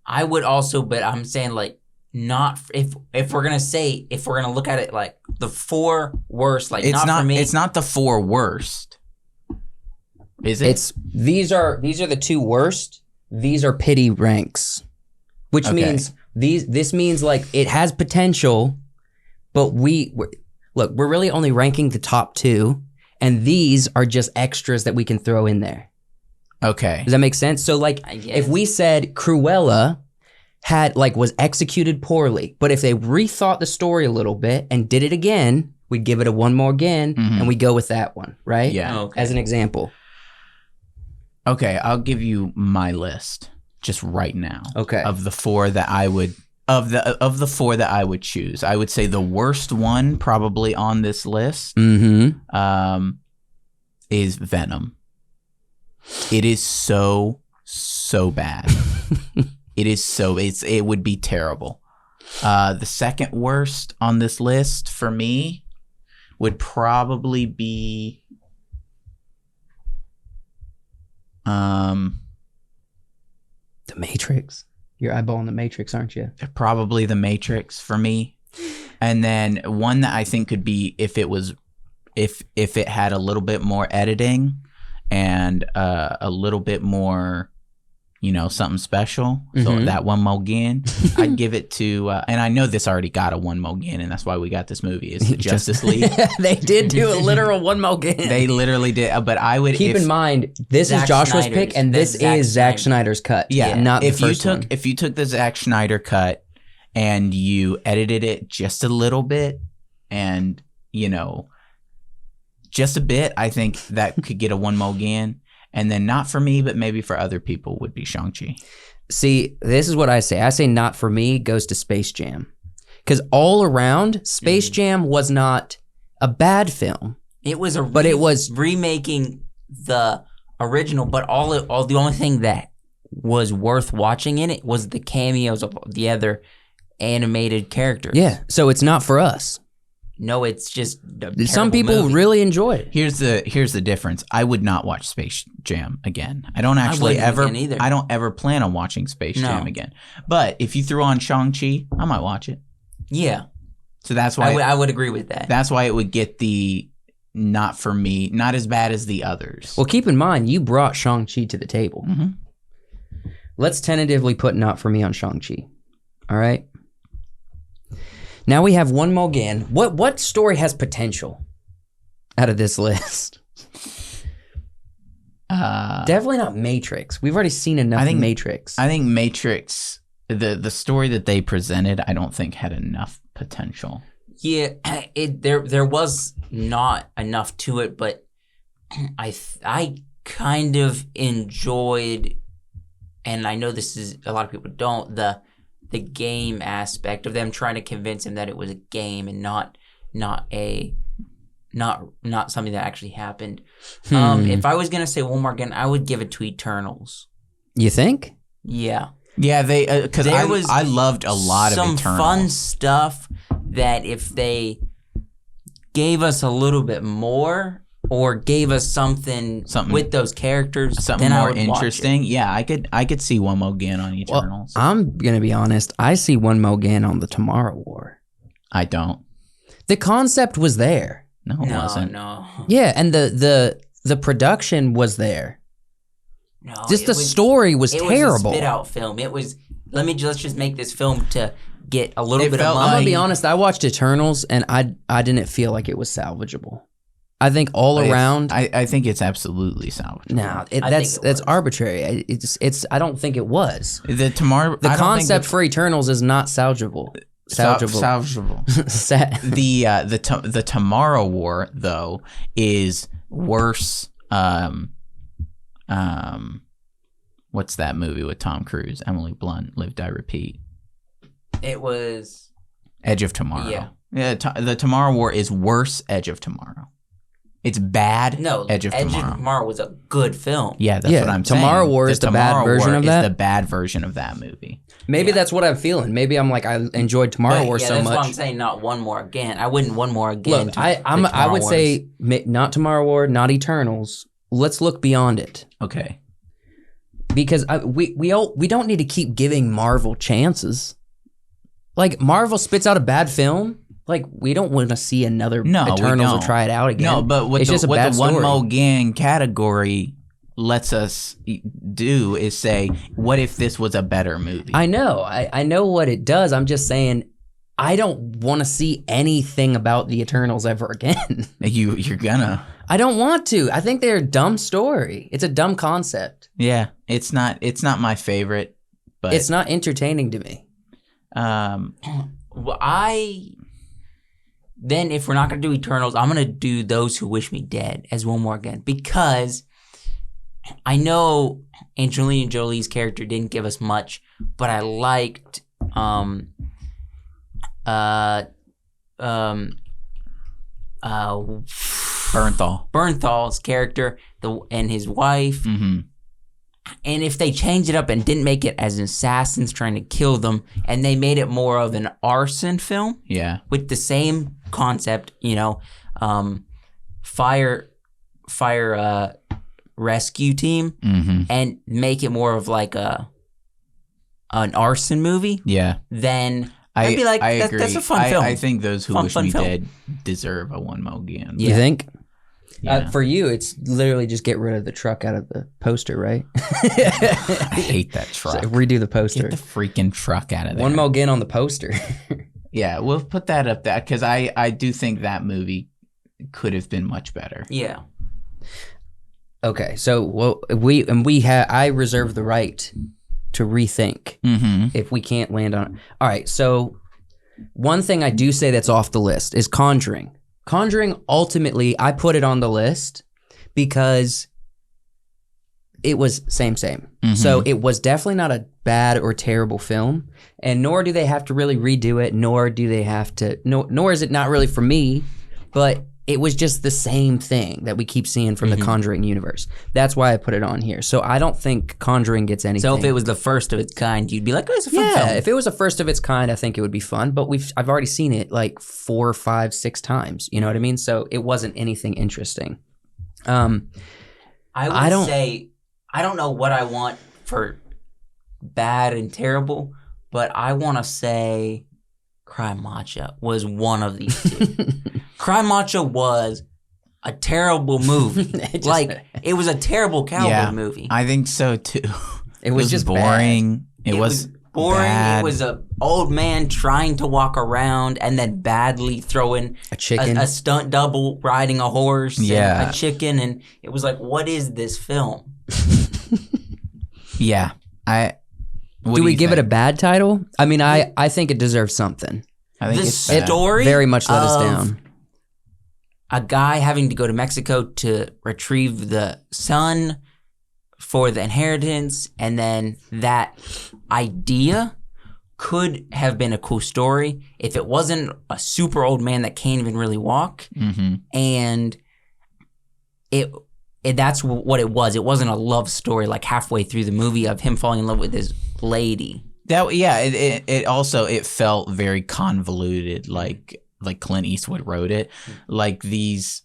I would also, but I'm saying, like, not if we're gonna look at it like the 4 worst, like, It's not for me. It's not the 4 worst. Is it? These are the 2 worst. These are pity ranks, which means this means, like, it has potential, but we're really only ranking the top 2, and these are just extras that we can throw in there. Okay. Does that make sense? So, like, if we said Cruella was executed poorly, but if they rethought the story a little bit and did it again, we'd give it a one more again, and we go with that one, right? Yeah. Okay. As an example. Okay, I'll give you my list just right now. Okay. Of the 4 that I would choose. I would say the worst one probably on this list is Venom. It is so bad. It would be terrible. The second worst on this list for me would probably be The Matrix. You're eyeballing The Matrix, aren't you? probably The Matrix for me. And then one that I think could be if it had a little bit more editing and a little bit more, something special. So that one more again, I'd give it to, and I know this already got a one more again, and that's why we got this movie, is the Justice League. They did do a literal one more again. They literally did, but I would keep in mind this is Joshua's pick, and this is Zack Snyder's cut. Yeah, not the first one. If you took the Zack Snyder cut and you edited it just a little bit, and just a bit, I think that could get a one more again. And then not for me, but maybe for other people would be Shang-Chi. See, this is what I say. I say not for me goes to Space Jam. Because all around, Space Jam was not a bad film. It was it was remaking the original, but all the only thing that was worth watching in it was the cameos of the other animated characters. Yeah, so it's not for us. No, it's just some people really enjoy it. Here's the difference. I would not watch Space Jam again. I don't actually I don't ever plan on watching Space Jam again. But if you threw on Shang-Chi, I might watch it. Yeah. So that's why I would agree with that. That's why it would get the not for me, not as bad as the others. Well, keep in mind, you brought Shang-Chi to the table. Let's tentatively put not for me on Shang-Chi. All right? Now we have one more again. What story has potential out of this list? Definitely not Matrix. We've already seen enough Matrix. I think Matrix, the story that they presented, I don't think had enough potential. Yeah, there was not enough to it, but I kind of enjoyed, and I know this is a lot of people don't, the game aspect of them trying to convince him that it was a game and not something that actually happened. If I was gonna say one more again, I would give it to Eternals. You think? Yeah. Yeah, they because I loved a lot of Eternals. Some fun stuff that if they gave us a little bit more or gave us something with those characters, something then more interesting. Yeah, I could see one more again on Eternals. Well, I'm gonna be honest. I see one more again on the Tomorrow War. I don't. The concept was there. No, it wasn't. No. Yeah, and the production was there. No, just the story was terrible. It was a spit out film. It was let's just make this film to get a little bit of money. I'm gonna be honest. I watched Eternals and I didn't feel like it was salvageable. I think around. I think it's absolutely salvageable. No, that's arbitrary. It's. I don't think it was. The concept for Eternals is not salvageable. Salvageable. The Tomorrow War though is worse. What's that movie with Tom Cruise, Emily Blunt, Live, Die, Repeat? It was Edge of Tomorrow. Yeah. The Tomorrow War is worse. Edge of Tomorrow. It's bad. No, Edge of Tomorrow was a good film. Yeah, that's what I'm saying. Tomorrow War is the bad version of that. Is the bad version of that movie. Maybe that's what I'm feeling. Maybe I'm like, I enjoyed Tomorrow War so much. That's why I'm saying not one more again. I wouldn't one more again. Look, I would say not Tomorrow War, not Eternals. Let's look beyond it. Okay. Because we don't need to keep giving Marvel chances. Like Marvel spits out a bad film. Like we don't want to see another Eternals or try it out again. No, but what the One Mo Gang category lets us do is say, what if this was a better movie? I know. I know what it does. I'm just saying I don't want to see anything about the Eternals ever again. You're gonna. I don't want to. I think they're a dumb story. It's a dumb concept. Yeah, it's not my favorite, but it's not entertaining to me. Then if we're not gonna do Eternals, I'm gonna do Those Who Wish Me Dead as one more again, because I know Angelina Jolie's character didn't give us much, but I liked Bernthal's character, and his wife. Mm-hmm. And if they changed it up and didn't make it as assassins trying to kill them, and they made it more of an arson film, with the same concept, fire rescue team, and make it more of like an arson movie, then I'd be like, I agree. That's a fun film. I think Those Who Wish Me Dead deserve a one mo again. You think? Yeah. For you, it's literally just get rid of the truck out of the poster, right? I hate that truck. So redo the poster. Get the freaking truck out of there. One more again on the poster. Yeah, we'll put that up there because I do think that movie could have been much better. Yeah. Okay, so I reserve the right to rethink if we can't land on it. All right, so one thing I do say that's off the list is Conjuring. Conjuring, ultimately, I put it on the list because it was same. So it was definitely not a bad or terrible film, and nor do they have to really redo it, nor is it not really for me, but it was just the same thing that we keep seeing from the Conjuring universe. That's why I put it on here. So I don't think Conjuring gets anything. So if it was the first of its kind, you'd be like, oh, it's a fun film. Yeah, if it was a first of its kind, I think it would be fun. But I've already seen it like 4, 5, 6 times. You know what I mean? So it wasn't anything interesting. I would say, I don't know what I want for bad and terrible, but I want to say Cry Macha was one of these two. Cry Macha was a terrible movie. It was a terrible cowboy movie. I think so too. It was just boring. It was boring. Bad. It was an old man trying to walk around and then badly throwing a chicken, a stunt double riding a horse, and a chicken, and it was like, what is this film? Yeah. Do we give it a bad title? I mean, I think it deserves something. I think the it's bad. story Very much let us of down. A guy having to go to Mexico to retrieve the son for the inheritance, and then that idea could have been a cool story if it wasn't a super old man that can't even really walk. Mm-hmm. And that's what it was. It wasn't a love story like halfway through the movie of him falling in love with his lady. It also felt very convoluted, like Clint Eastwood wrote it. Like this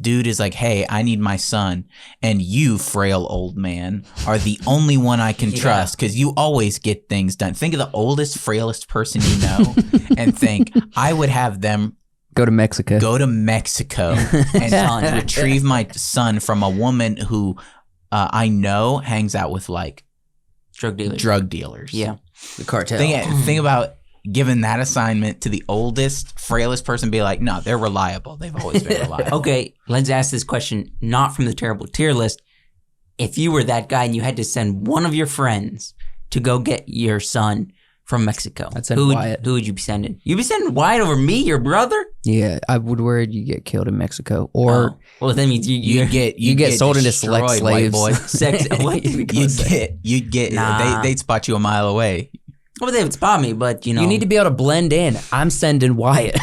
dude is like, hey, I need my son, and you, frail old man, are the only one I can trust because you always get things done. Think of the oldest, frailest person you know, and think I would have them Go to Mexico and retrieve my son from a woman who I know hangs out with like drug dealers. Yeah, the cartel. Think about giving that assignment to the oldest, frailest person. Be like, no, they're reliable. They've always been reliable. Okay, let's ask this question not from the terrible tier list. If you were that guy and you had to send one of your friends to go get your son from Mexico, I'd send Wyatt. Who would you be sending? You'd be sending Wyatt over me, your brother? Yeah, I would worry you get killed in Mexico, or well, that means you get sold into select slaves. White boy. You'd get. Nah. They'd spot you a mile away. Well, they would spot me, but you know. You need to be able to blend in. I'm sending Wyatt.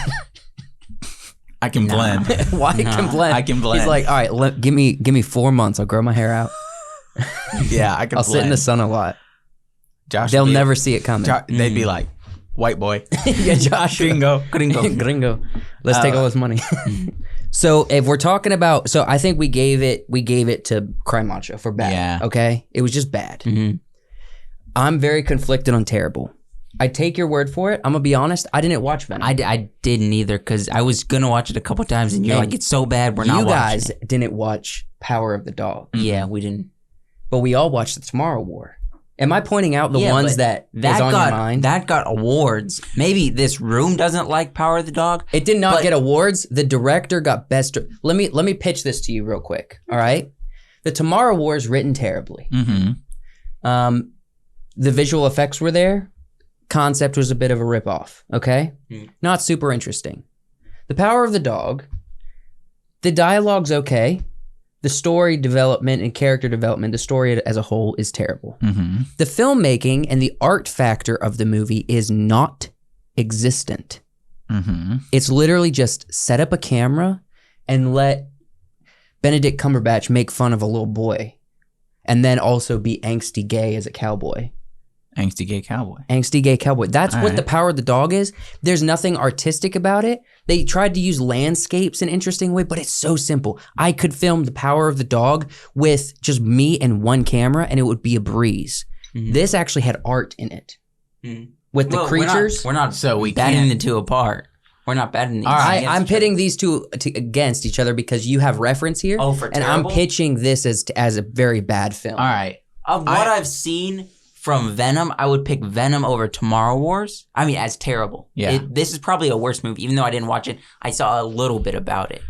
I can blend. Wyatt can blend. I can blend. He's like, all right, give me 4 months. I'll grow my hair out. Yeah, I can. I'll sit in the sun a lot. Josh, they'll never see it coming. They'd be like, white boy. Yeah, Josh. Gringo. Let's take all this money. So if we're talking about, I think we gave it to Cry Macho for bad. Yeah. Okay, it was just bad. Mm-hmm. I'm very conflicted on terrible. I take your word for it. I'm gonna be honest. I didn't watch Venom. I didn't either because I was gonna watch it a couple times, and you're like, it's so bad, we're not watching. You guys didn't watch Power of the Dog. Yeah, we didn't. But we all watched The Tomorrow War. Am I pointing out the ones that is on your mind? That got awards. Maybe this room doesn't like Power of the Dog. It did not get awards. The director got best. Let me pitch this to you real quick. All right, The Tomorrow War is written terribly. Mm-hmm. The visual effects were there. Concept was a bit of a ripoff. Okay, not super interesting. The Power of the Dog. The dialogue's okay. The story development and character development, the story as a whole is terrible. Mm-hmm. The filmmaking and the art factor of the movie is not existent. Mm-hmm. It's literally just set up a camera and let Benedict Cumberbatch make fun of a little boy and then also be angsty gay as a cowboy. Angsty gay cowboy. Angsty gay cowboy. That's All what right. The Power of the Dog is. There's nothing artistic about it. They tried to use landscapes in an interesting way, but it's so simple. I could film The Power of the Dog with just me and one camera, and it would be a breeze. Mm-hmm. This actually had art in it. Mm-hmm. With the creatures. We're not So we batting can't- the two apart. We're not batting these. I'm pitting these two against each other because you have reference here. Oh, for and I'm terrible? pitching this as a very bad film. All right. Of what I've seen from Venom, I would pick Venom over Tomorrow Wars. I mean, as terrible. Yeah. This is probably a worse movie. Even though I didn't watch it, I saw a little bit about it.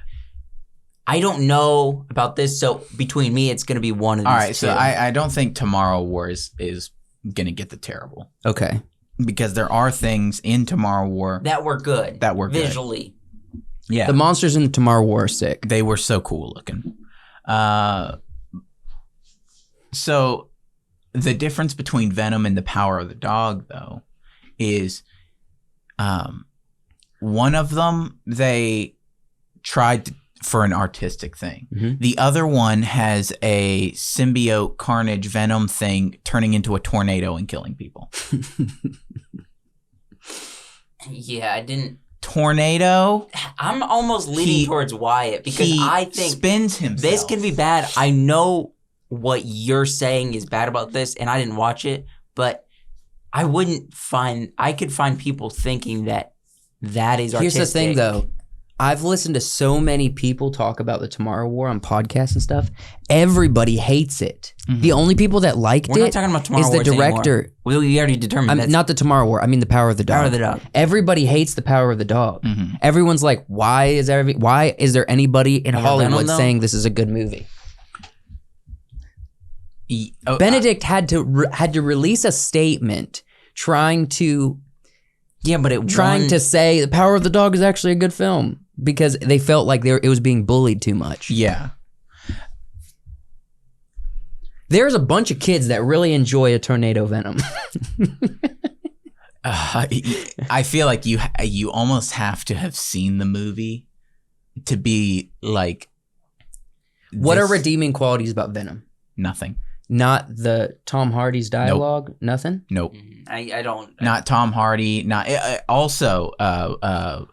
I don't know about this, so between me, it's going to be one of these All right. two. So I don't think Tomorrow Wars is going to get the terrible. Okay. Because there are things in Tomorrow War that were good. Visually. Yeah. The monsters in the Tomorrow War are sick. They were so cool looking. So the difference between Venom and The Power of the Dog, though, is one of them, they tried for an artistic thing. Mm-hmm. The other one has a symbiote carnage Venom thing turning into a tornado and killing people. Yeah, I didn't. Tornado? I'm almost leaning towards Wyatt because I think spins himself. this can be bad. I know what you're saying is bad about this, and I didn't watch it, but I could find people thinking that is artistic. Here's the thing, though. I've listened to so many people talk about the Tomorrow War on podcasts and stuff. Everybody hates it. Mm-hmm. The only people that liked We're not it talking about Tomorrow is the Wars anymore. director. We already determined that's Not the Tomorrow War. I mean the Power of the Dog. Power of the Dog. Everybody hates the Power of the Dog. Mm-hmm. Everyone's like, why is there anybody in Over Hollywood Venom, though? saying this is a good movie? Oh, Benedict had to release a statement trying to Yeah, but it trying to say The Power of the Dog is actually a good film because they felt like it was being bullied too much. Yeah. There's a bunch of kids that really enjoy a tornado venom. I feel like you almost have to have seen the movie to be like. What are redeeming qualities about Venom? Nothing. Not the Tom Hardy's dialogue. Nope. Nothing. Nope. I don't. Not Tom Hardy. Not also. Kind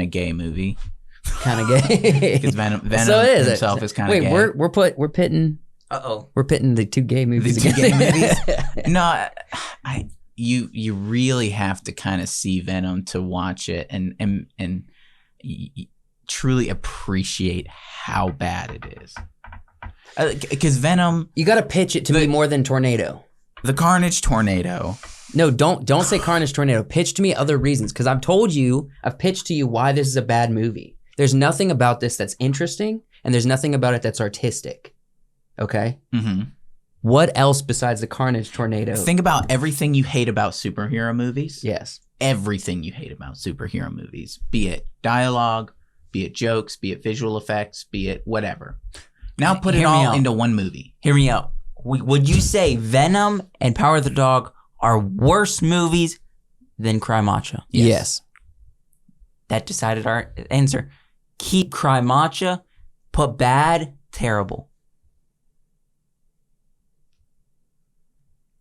of gay movie. Kind of gay. Because Venom so it is himself is kind of gay. Wait, we're pitting. We're pitting the two gay movies. The two gay movies. No, you really have to kind of see Venom to watch it and truly appreciate how bad it is. Because Venom, you got to pitch it to me more than Tornado. The Carnage Tornado. No, don't say Carnage Tornado. Pitch to me other reasons, because I've pitched to you why this is a bad movie. There's nothing about this that's interesting, and there's nothing about it that's artistic. Okay? Mm-hmm. What else besides the Carnage Tornado? Think about everything you hate about superhero movies. Yes. Everything you hate about superhero movies. Be it dialogue, be it jokes, be it visual effects, be it whatever. Now put it all into one movie. Hear me out. Would you say Venom and Power of the Dog are worse movies than Cry Macha? Yes. That decided our answer. Keep Cry Macha, put bad, terrible.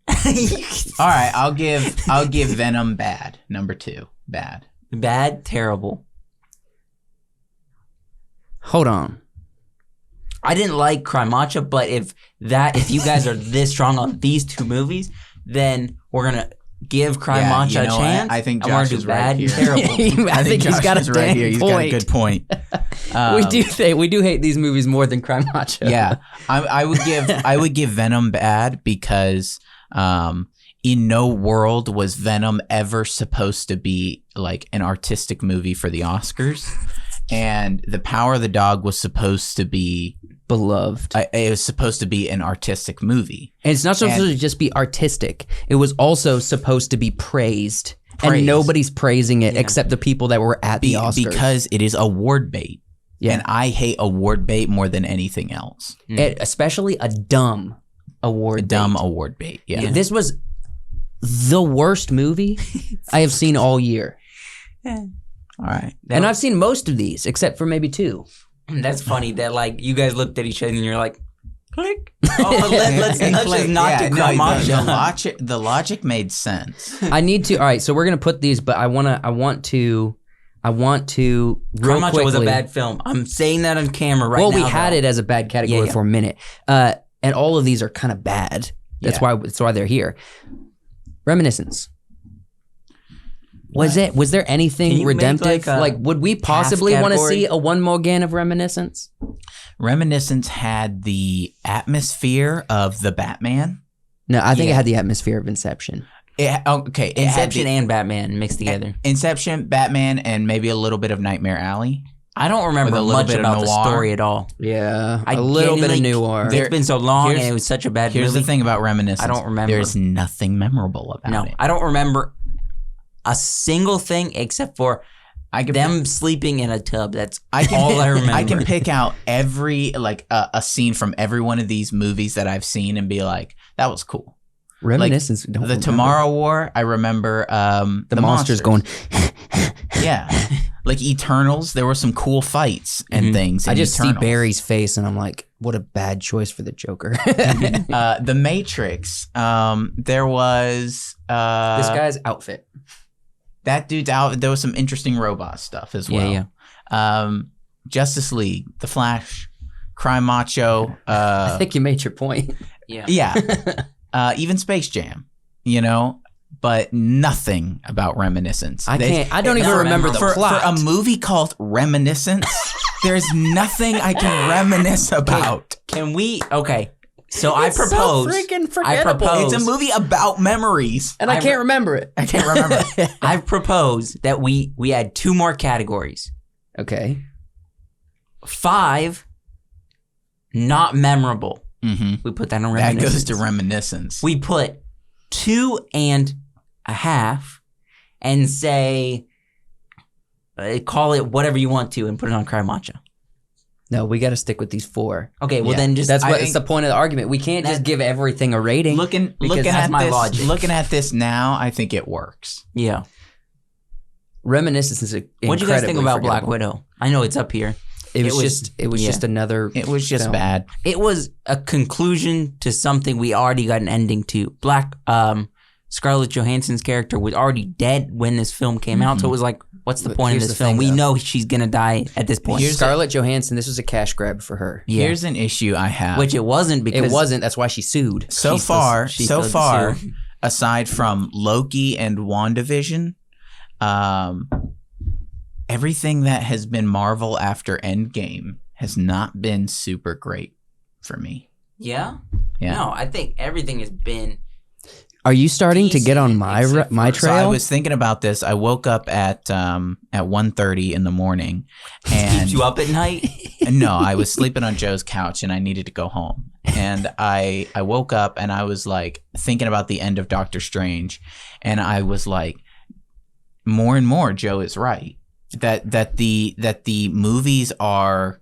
All right, I'll give Venom bad. Number 2, bad. Bad, terrible. Hold on. I didn't like Cry Macha, but if you guys are this strong on these two movies, then we're gonna give Cry Macha a chance. I think Josh is right here. Terrible. I think he's got a right here. He's got a good point. We do hate these movies more than Cry Macha. Yeah, I would give Venom bad because in no world was Venom ever supposed to be like an artistic movie for the Oscars. And The Power of the Dog was supposed to be beloved. It was supposed to be an artistic movie. And it's not supposed to just be artistic. It was also supposed to be praised. And nobody's praising it except the people that were at the Oscars. Because it is award bait. Yeah. And I hate award bait more than anything else. Especially a dumb award bait. Award bait, yeah. This was the worst movie I have seen all year. All right. And I've seen most of these, except for maybe 2. That's funny that like you guys looked at each other and you're like, click. Oh, let's just not do Cry Macha. The logic made sense. I need to. All right, so we're gonna put these, but I want to real Cry Macha was a bad film. I'm saying that on camera right now. Well, we had it as a bad category for a minute, and all of these are kind of bad. That's why they're here. Reminiscence. Was there anything redemptive? Like, would we possibly want to see a one more again of Reminiscence? Reminiscence had the atmosphere of the Batman. No, I think it had the atmosphere of Inception. Inception and Batman mixed together. Inception, Batman, and maybe a little bit of Nightmare Alley. I don't remember much about the story at all. Yeah, a little bit of noir. It's been so long and it was such a bad movie. Here's the thing about Reminiscence. I don't remember. There's nothing memorable about it. I don't remember a single thing except for them sleeping in a tub. That's all I remember. I can pick out every a scene from every one of these movies that I've seen and be like, that was cool. Reminiscence. Like, the Tomorrow War. I remember the monsters going. Yeah, like Eternals. There were some cool fights and things. I just Eternals. see Barry's face and I'm like, what a bad choice for the Joker. The Matrix. There was this guy's outfit. That dude's out. There was some interesting robot stuff as well. Yeah. Justice League, The Flash, Cry Macho. I think you made your point. Yeah. Even Space Jam, but nothing about Reminiscence. I don't even remember the plot. For a movie called Reminiscence, there's nothing I can reminisce about. Can we? Okay. So I propose. So freaking forgettable. It's a movie about memories, and I can't remember it. I can't remember. I propose that we add 2 more categories. Okay. 5, not memorable. Mm-hmm. We put that on Reminiscence. That goes to Reminiscence. We put 2.5, and say, call it whatever you want to and put it on Cry Macho? No, we got to stick with these 4. Okay, well then just that's the point of the argument. We can't just give everything a rating. Looking at looking at this now, I think it works. Yeah. Reminiscence is incredibly What do you guys think about forgettable. Black Widow? I know it's up here. It was just another. It was just film. bad. It was a conclusion to something we already got an ending to. Scarlett Johansson's character was already dead when this film came out, so it was like, what's the point of this film? We know she's gonna die at this point. Scarlett Johansson, this was a cash grab for her. Yeah. Here's an issue I have. Which it wasn't because... It wasn't. That's why she sued. So far, aside from Loki and WandaVision, everything that has been Marvel after Endgame has not been super great for me. Yeah? Yeah. No, I think everything has been... Are you starting to get on my trail? So I was thinking about this. I woke up at 1:30 in the morning, and Keeps you up at night? No, I was sleeping on Joe's couch, and I needed to go home. And I woke up, and I was like thinking about the end of Doctor Strange, and I was like, more and more, Joe is right. That the movies are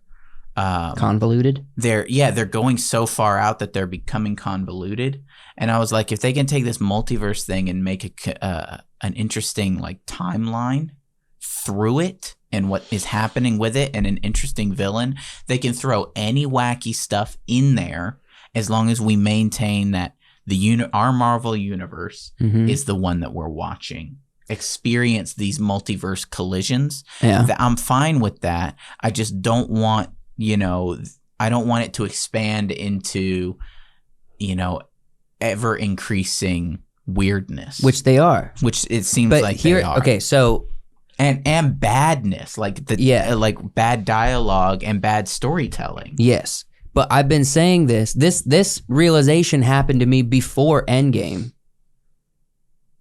convoluted. They're going so far out that they're becoming convoluted. And I was like, if they can take this multiverse thing and make an interesting like timeline through it and what is happening with it and an interesting villain, they can throw any wacky stuff in there as long as we maintain that our Marvel universe is the one that we're watching. Experience these multiverse collisions. Yeah. I'm fine with that. I just don't want, I don't want it to expand into, ever increasing weirdness, Which they are. which it seems like they are. Okay, so and badness, like like bad dialogue and bad storytelling. yes, but I've been saying this realization happened to me before Endgame.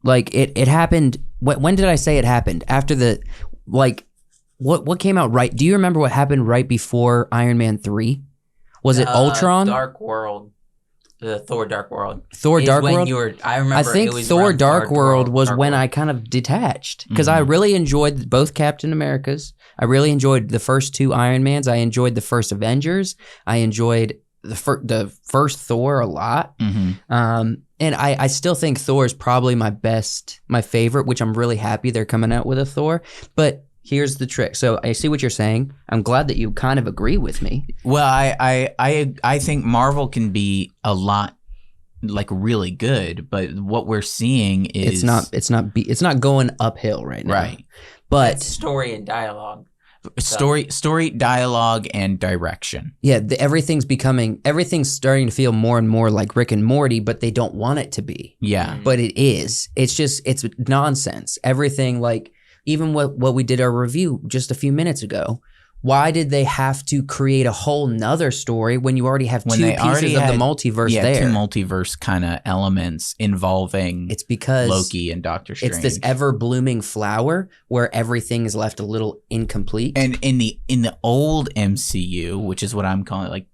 Like it happened. When did I say it happened? After what came out right? Do you remember what happened right before Iron Man 3? Was it Ultron? Dark World. The Thor Dark World. Thor Dark World? I remember I think it was Thor around Dark World was when World. I kind of detached because I really enjoyed both Captain Americas. I really enjoyed the first 2 Iron Mans. I enjoyed the first Avengers. I enjoyed the first Thor a lot. And I still think Thor is probably my favorite, which I'm really happy they're coming out with a Thor. But here's the trick. So I see what you're saying. I'm glad that you kind of agree with me. Well, I think Marvel can be a lot like really good, but what we're seeing is it's not going uphill right now. Right. But It's story and dialogue. story, dialogue, and direction. yeah, everything's starting to feel more and more like Rick and Morty, but they don't want it to be. Yeah. But it is. It's nonsense. Everything, like even what we did our review just a few minutes ago. Why did they have to create a whole nother story when you already have two pieces of the multiverse there? Yeah, 2 multiverse kind of elements involving It's because Loki and Doctor Strange. it's this ever blooming flower where everything is left a little incomplete. And in the old MCU, which is what I'm calling like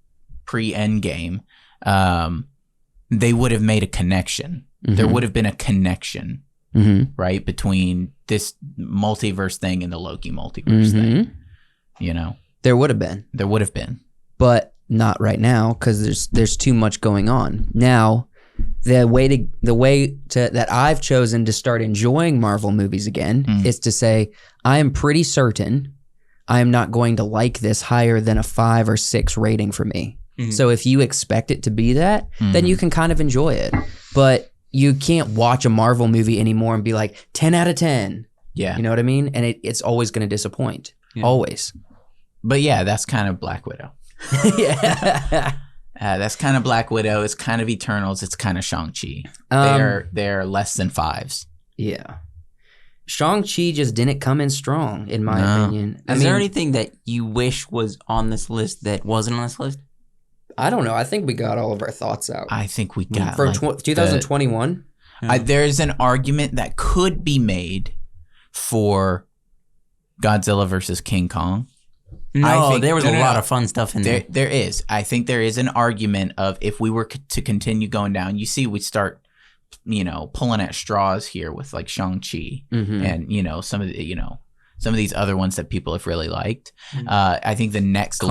pre-Endgame, they would have made a connection. Mm-hmm. There would have been a connection, right, between this multiverse thing and the Loki multiverse thing. You know, there would have been, but not right now because there's too much going on now. The way that I've chosen to start enjoying Marvel movies again is to say I am pretty certain I am not going to like this higher than a 5 or 6 rating for me. So if you expect it to be that, then you can kind of enjoy it, but you can't watch a Marvel movie anymore and be like 10 out of 10. Yeah, you know what I mean, and it's always going to disappoint. Yeah. Always. But yeah, that's kind of Black Widow. Yeah. That's kind of Black Widow. It's kind of Eternals. It's kind of Shang-Chi. They're less than 5s. Yeah. Shang-Chi just didn't come in strong, in my opinion. Is there anything that you wish was on this list that wasn't on this list? I don't know. I think we got all of our thoughts out. I think we got for 2021. There's an argument that could be made for Godzilla versus King Kong. No, there was a lot of fun stuff in there. There is. I think there is an argument of if we were to continue going down, you see we start pulling at straws here with like Shang-Chi and some of these other ones that people have really liked. I think the next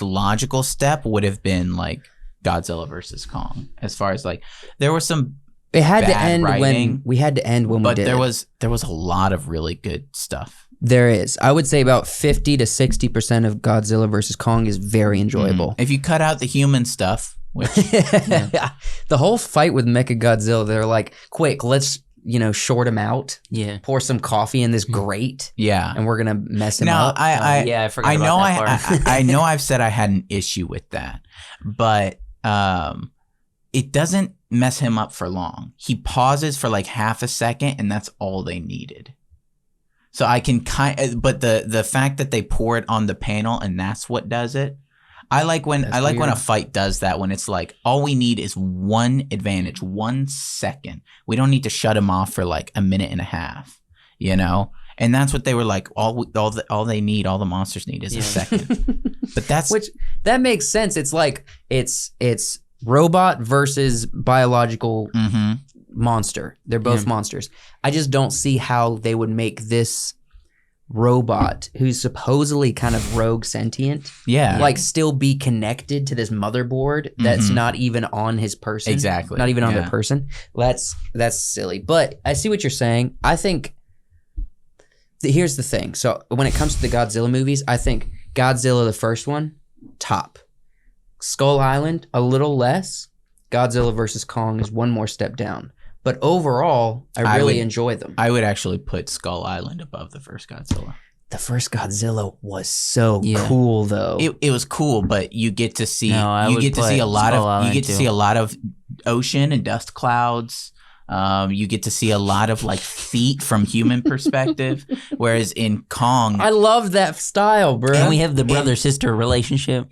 logical step would have been like Godzilla versus Kong. As far as like there was some it had to end writing, when we had to end when we did. But there was a lot of really good stuff. There is. I would say about 50 to 60% of Godzilla versus Kong is very enjoyable. If you cut out the human stuff, which the whole fight with Mechagodzilla, they're like, quick, let's short him out. Yeah. Pour some coffee in this grate. Yeah. And we're gonna mess him now, up. I forgot about that part. I know I've said I had an issue with that, but it doesn't mess him up for long. He pauses for like half a second, and that's all they needed. So I can but the fact that they pour it on the panel and that's what does it. I like when a fight does that, when it's like all we need is one advantage, 1 second. We don't need to shut him off for like a minute and a half, And that's what they were like. All the monsters need is a second. But that makes sense. It's like it's robot versus biological monster. They're both monsters. I just don't see how they would make this robot, who's supposedly kind of rogue sentient, like still be connected to this motherboard that's not even on his person. Exactly. Not even on their person. That's silly. But I see what you're saying. I think here's the thing. So when it comes to the Godzilla movies, I think Godzilla, the first one, top. Skull Island, a little less. Godzilla versus Kong is one more step down. But overall, I really enjoy them. I would actually put Skull Island above the first Godzilla. The first Godzilla was so cool, though. It was cool, but you get to see a lot of ocean and dust clouds. You get to see a lot of like feet from human perspective, whereas in Kong, I love that style, bro. And we have the brother-sister relationship.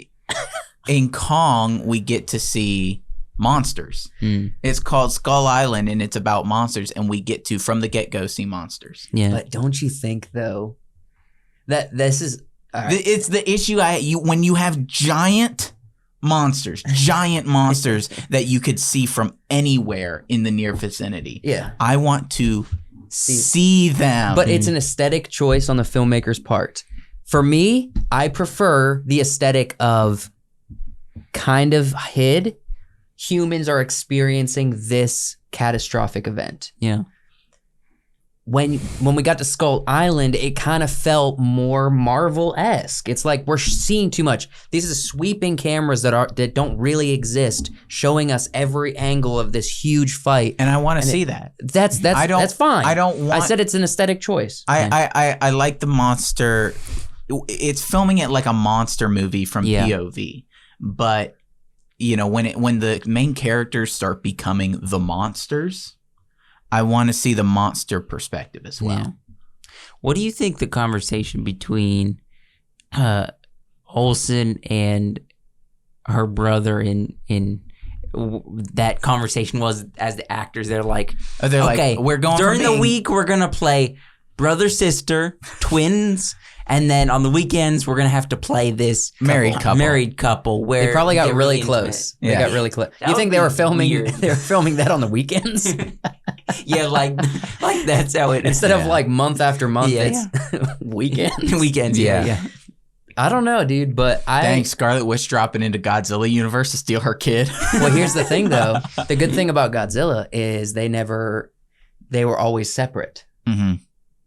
In Kong, we get to see monsters. It's called Skull Island, and it's about monsters, and we get to, from the get-go, see monsters. Yeah. But don't you think, though, that this is... It's the issue when you have giant monsters that you could see from anywhere in the near vicinity. Yeah. I want to see them. But it's an aesthetic choice on the filmmaker's part. For me, I prefer the aesthetic of kind of hid. Humans are experiencing this catastrophic event. Yeah. When we got to Skull Island, it kind of felt more Marvel-esque. It's like we're seeing too much. These are sweeping cameras that don't really exist, showing us every angle of this huge fight. And I want to see that. That's fine. I said it's an aesthetic choice. I like the monster. It's filming it like a monster movie from POV, but when the main characters start becoming the monsters, I want to see the monster perspective as well. Yeah. What do you think the conversation between Olsen and her brother in that conversation was as the actors? They're like, okay, we're going during the week we're gonna play brother sister twins. And then on the weekends, we're going to have to play this married couple where they probably got really close. Yeah. They got really close. You think they were filming that on the weekends? Yeah, like that's how it is. Instead of like month after month, it's weekends. Weekends, yeah. I don't know, dude, but Thanks, Scarlet Witch dropping into Godzilla universe to steal her kid. Well, here's the thing, though. The good thing about Godzilla is they were always separate. Mm-hmm.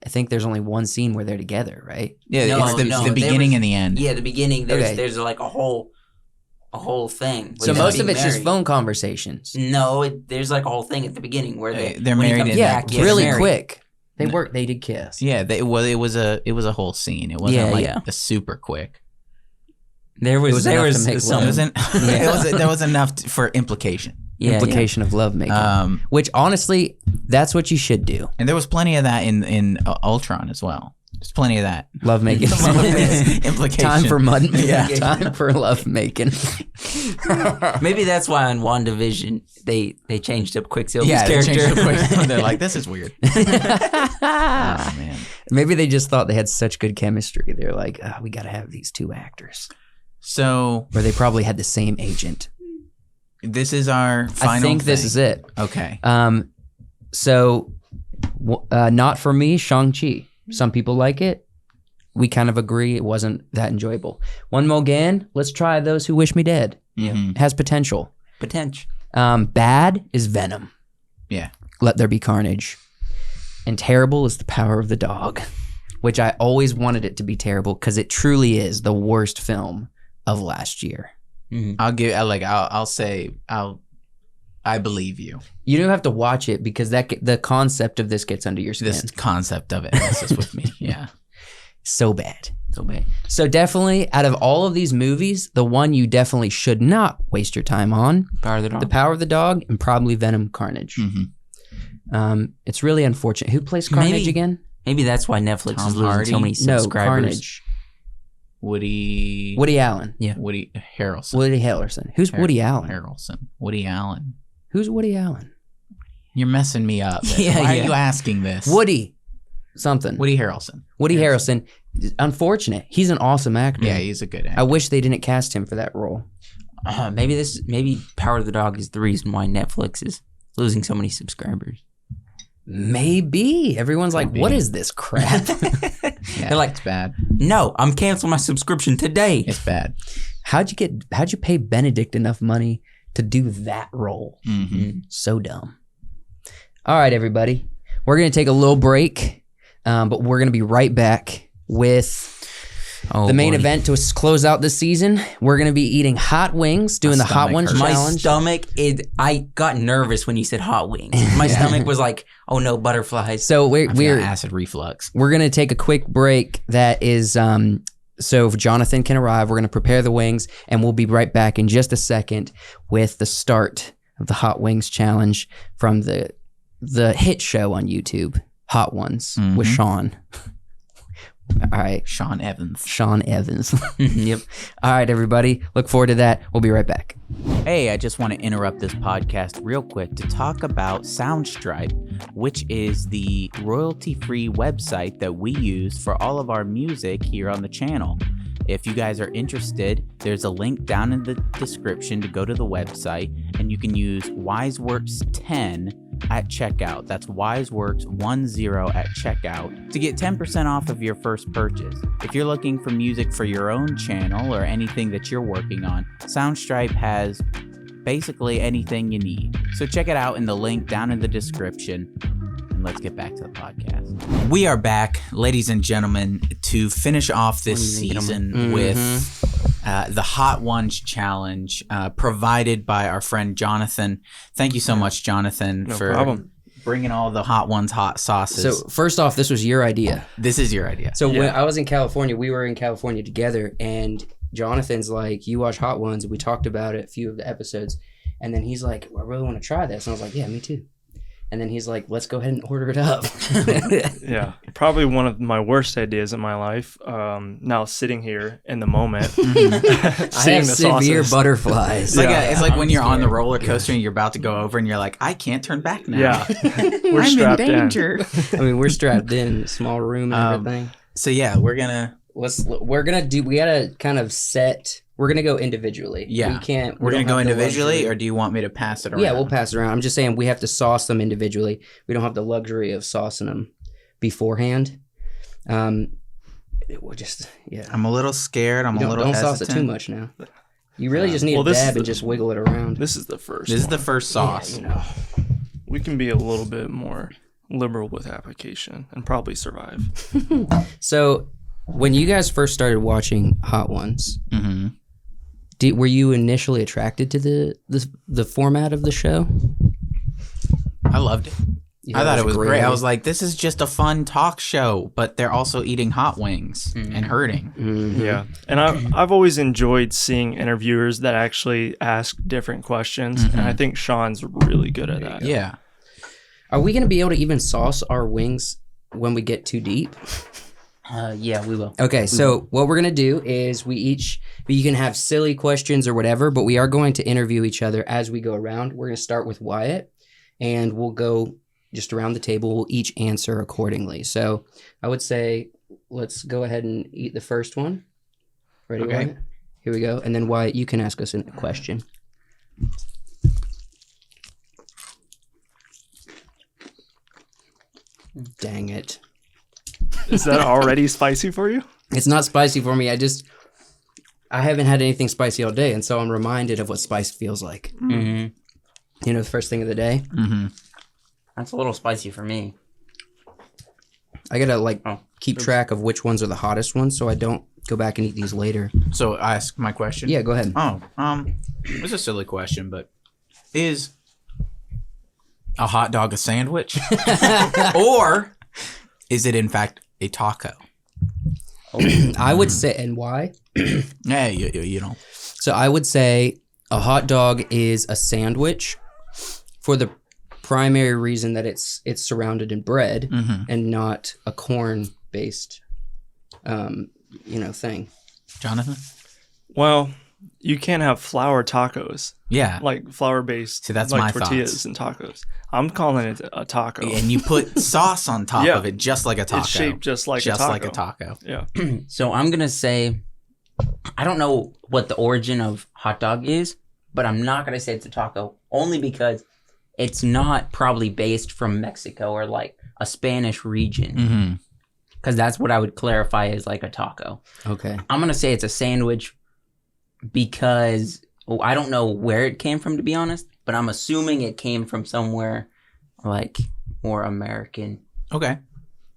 I think there's only one scene where they're together, right? Yeah, it's the beginning and the end. Yeah, the beginning. There's like a whole thing. So most of it's just phone conversations. No, there's like a whole thing at the beginning where they're married. Really quick. They did kiss. Yeah, it was a whole scene. It wasn't a super quick. There was there was enough for implication. Implication of lovemaking, which honestly, that's what you should do. And there was plenty of that in Ultron as well. There's plenty of that lovemaking. Implication. Time for time for lovemaking. Maybe that's why on WandaVision they changed up Quicksilver's character. They're like, this is weird. Oh, man. Maybe they just thought they had such good chemistry. They're like, we got to have these two actors. So, or they probably had the same agent. This is our final I think this thing. is it. Okay. So, not for me, Shang-Chi. Some people like it. We kind of agree it wasn't that enjoyable. One more again. Let's try Those Who Wish Me Dead. Mhm. It has potential. Bad is Venom. Yeah. Let There Be Carnage. And terrible is The Power of the Dog, which I always wanted it to be terrible because it truly is the worst film of last year. I'll say I believe you. You don't have to watch it because the concept of this gets under your skin. This concept of it messes with me. Yeah. So bad. So definitely, out of all of these movies, the one you definitely should not waste your time on, The Power of the Dog, and probably Venom Carnage. Mm-hmm. It's really unfortunate. Who plays Carnage again? Maybe that's why Netflix Tom is losing Hardy? so many No, subscribers. Carnage. Woody Allen. Yeah. Woody Harrelson. Woody Harrelson. Who's Woody Allen? Woody Allen. Who's Woody Allen? You're messing me up. Yeah, Why yeah. are you asking this? Woody something. Woody Harrelson. Woody Harrelson. Unfortunate. He's an awesome actor. Yeah, he's a good actor. I wish they didn't cast him for that role. Maybe Power of the Dog is the reason why Netflix is losing so many subscribers. Maybe. Everyone's like, what is this crap? Yeah, They're like, it's bad. no, I'm canceling my subscription today. It's bad. How'd you pay Benedict enough money to do that role? Mm-hmm. So dumb. All right, everybody. We're going to take a little break, but we're going to be right back with the main event to close out this season. We're going to be eating hot wings, doing the hot ones My challenge. stomach I got nervous when you said hot wings. My stomach was like, oh no, butterflies. So I've got we're acid reflux. We're going to take a quick break that is so if Jonathan can arrive. We're going to prepare the wings, and we'll be right back in just a second with the start of the hot wings challenge from the hit show on YouTube, Hot Ones, with Sean. All right. Sean Evans. Yep. All right, everybody. Look forward to that. We'll be right back. Hey, I just want to interrupt this podcast real quick to talk about Soundstripe, which is the royalty-free website that we use for all of our music here on the channel. If you guys are interested, there's a link down in the description to go to the website, and you can use WiseWorks10 at checkout. That's WiseWorks10 at checkout to get 10% off of your first purchase. If you're looking for music for your own channel or anything that you're working on, Soundstripe has basically anything you need. So check it out in the link down in the description. And let's get back to the podcast. We are back, ladies and gentlemen, to finish off this season with the Hot Ones Challenge, provided by our friend Jonathan. Thank you so much, Jonathan, for bringing all the Hot Ones hot sauces. So first off, this was your idea. This is your idea. So when I was in California, we were in California together, and Jonathan's like, you watch Hot Ones, and we talked about it, a few of the episodes, and then he's like, well, I really want to try this. And I was like, yeah, me too. And then he's like, let's go ahead and order it up. Yeah, probably one of my worst ideas in my life. Now sitting here in the moment, I seeing have the severe sauces. butterflies. It's like when you're on the roller coaster and you're about to go over and you're like, I can't turn back now. Yeah, we're I'm strapped in danger. I mean, we're strapped in, small room and everything. So yeah, we're gonna go individually. Yeah. We're gonna go individually, or do you want me to pass it around? Yeah, we'll pass it around. I'm just saying we have to sauce them individually. We don't have the luxury of saucing them beforehand. We'll just I'm a little scared. I'm a little don't hesitant. sauce it too much now. You really just need a dab and just wiggle it around. This is the first. This is the first sauce. We can be a little bit more liberal with application and probably survive. So, when you guys first started watching Hot Ones, were you initially attracted to the format of the show? I loved it. Yeah, I thought it was great. idea. I was like, this is just a fun talk show, but they're also eating hot wings and hurting. Yeah, and I've always enjoyed seeing interviewers that actually ask different questions, and I think Sean's really good at that. Yeah. Are we going to be able to even sauce our wings when we get too deep? Yeah, we will. Okay, so what we're going to do is you can have silly questions or whatever, but we are going to interview each other as we go around. We're going to start with Wyatt, and we'll go just around the table. We'll each answer accordingly. So I would say let's go ahead and eat the first one. Ready, Okay. Wyatt? Here we go. And then Wyatt, you can ask us a question. Dang it. Is that already spicy for you? It's not spicy for me. I haven't had anything spicy all day, and so I'm reminded of what spice feels like. Mm-hmm. You know, the first thing of the day. Mm-hmm. That's a little spicy for me. I gotta keep track of which ones are the hottest ones, so I don't go back and eat these later. So I ask my question. Yeah, go ahead. Oh, it's a silly question, but is a hot dog a sandwich, or is it in fact a taco? I would say, and why? Yeah, you know. So I would say a hot dog is a sandwich for the primary reason that it's surrounded in bread and not a corn-based, thing. Jonathan? Well, you can't have flour tacos. Yeah. Like flour-based. See, that's like my tortillas thoughts. and tacos. I'm calling it a taco. And you put sauce on top Yeah. of it, just like a taco. It's shaped just like a taco. Just like a taco. Yeah. So I'm going to say, I don't know what the origin of hot dog is, but I'm not going to say it's a taco, only because it's not probably based from Mexico or like a Spanish region. Mm-hmm. Because that's what I would clarify as like a taco. Okay. I'm going to say it's a sandwich because I don't know where it came from, to be honest, but I'm assuming it came from somewhere like more American. Okay.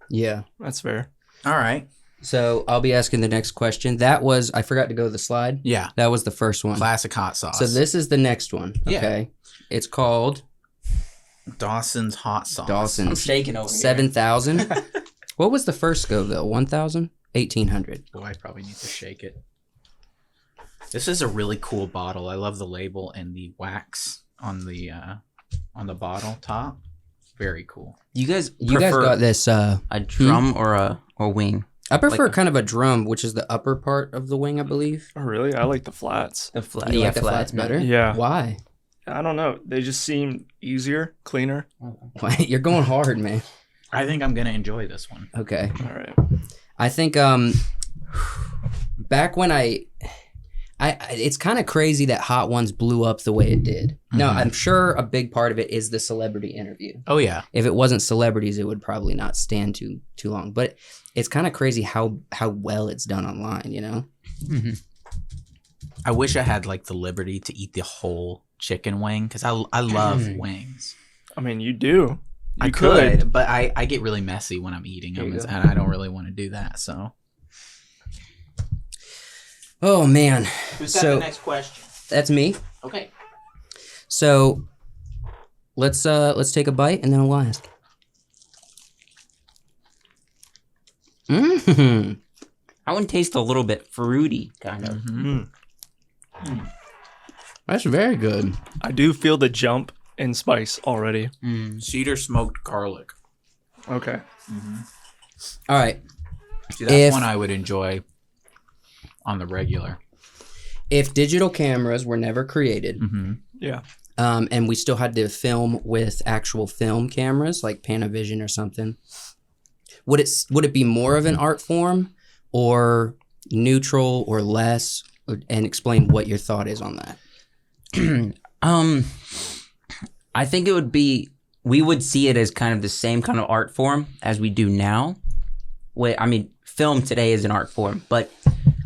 Yeah. That's fair. All right. So I'll be asking the next question. I forgot to go to the slide. Yeah. That was the first one. Classic hot sauce. So this is the next one. Yeah. Okay. It's called Dawson's hot sauce. Dawson's. I'm shaking over here. 7,000. What was the first Scoville? 1,000? 1,800. Boy, I probably need to shake it. This is a really cool bottle. I love the label and the wax on the bottle top. Very cool. You guys got this. a drum or a wing? I prefer kind of a drum, which is the upper part of the wing, I believe. Oh, really? I like the flats. The flat. You Yeah, like the flats better? Yeah. Why? I don't know. They just seem easier, cleaner. Why? You're going hard, man. I think I'm going to enjoy this one. Okay. All right. I think back when I it's kind of crazy that Hot Ones blew up the way it did. Now, I'm sure a big part of it is the celebrity interview. Oh, yeah. If it wasn't celebrities, it would probably not stand too long. But it's kind of crazy how well it's done online, you know? Mm-hmm. I wish I had like the liberty to eat the whole chicken wing because I love wings. I mean, you do. I could, but I get really messy when I'm eating them, There you and I don't really want to do that. So, Oh, man. who's got the next question? That's me. Okay. So let's take a bite and then I'll ask. Mm-hmm. That one tastes a little bit fruity, kind of. Mm-hmm. That's very good. I do feel the jump in spice already. Cedar smoked garlic. Okay. All right. See, that's one I would enjoy on the regular. If digital cameras were never created, Yeah. and we still had to film with actual film cameras like Panavision or something, would it be more of an art form or neutral or less? And explain what your thought is on that. I think it would be, we would see it as kind of the same kind of art form as we do now. Film today is an art form, but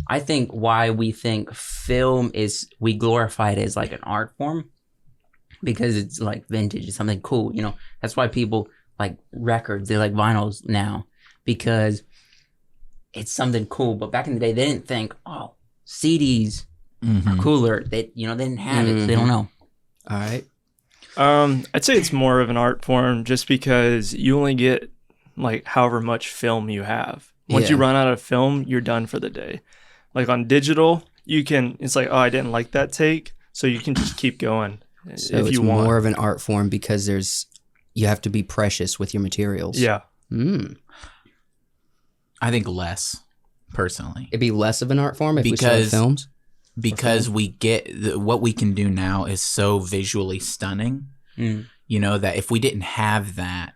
I think why we think film is, we glorify it as like an art form because it's like vintage, it's something cool, you know. That's why people like records, they like vinyls now because it's something cool. But back in the day, they didn't think, oh, CDs are cooler. They didn't have it, so they don't know. All right. I'd say it's more of an art form just because you only get like however much film you have. Once you run out of film, you're done for the day. Like on digital, it's like, oh, I didn't like that take, so you can just keep going So if it's you want. more of an art form because you have to be precious with your materials. Yeah. I think less, personally. It'd be less of an art form if we still had films? Because we get what we can do now is so visually stunning, you know, that if we didn't have that,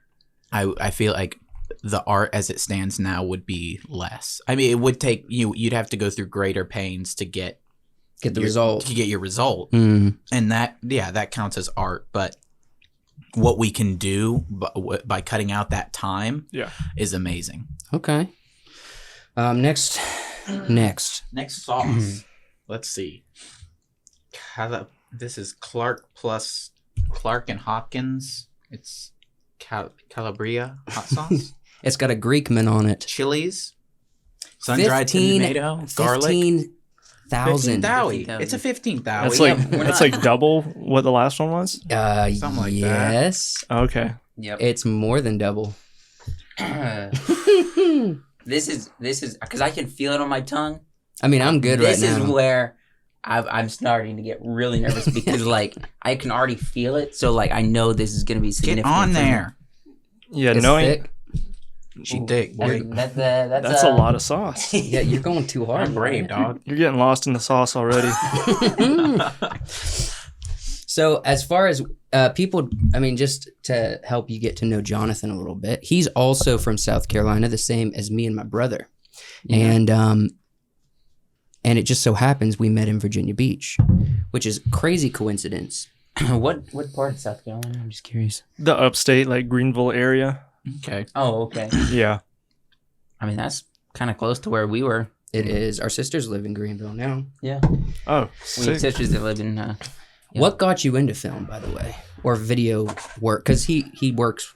I feel like the art as it stands now would be less. I mean, it would take you'd have to go through greater pains to get the result. To get your result. Mm. And that counts as art. But what we can do by cutting out that time is amazing. Okay. Next sauce. Let's see. This is Clark and Hopkins. It's Calabria hot sauce. It's got a Greekman on it. Chilies. Sun-dried tomato. Garlic. 15,000. It's a 15,000. That's like double what the last one was? Something like that. Yes. Okay. Yep. It's more than double. This is because I can feel it on my tongue. I mean, I'm good right now. This is where I'm starting to get really nervous because like I can already feel it. So like I know this is going to be significant. Get on there. Yeah, It's knowing thick. She thick. Boy. that's a lot of sauce. Yeah, you're going too hard. I'm brave, dog. You're getting lost in the sauce already. So as far as people, I mean, just to help you get to know Jonathan a little bit, he's also from South Carolina, the same as me and my brother. Yeah. And it just so happens we met in Virginia Beach, which is crazy coincidence. What part of South Carolina? I'm just curious. The upstate, like Greenville area. Okay. Oh, okay. Yeah. I mean, that's kind of close to where we were. It is. Our sisters live in Greenville now. Yeah. Oh, We have sisters that live in. Yeah. What got you into film, by the way, or video work? Because he works,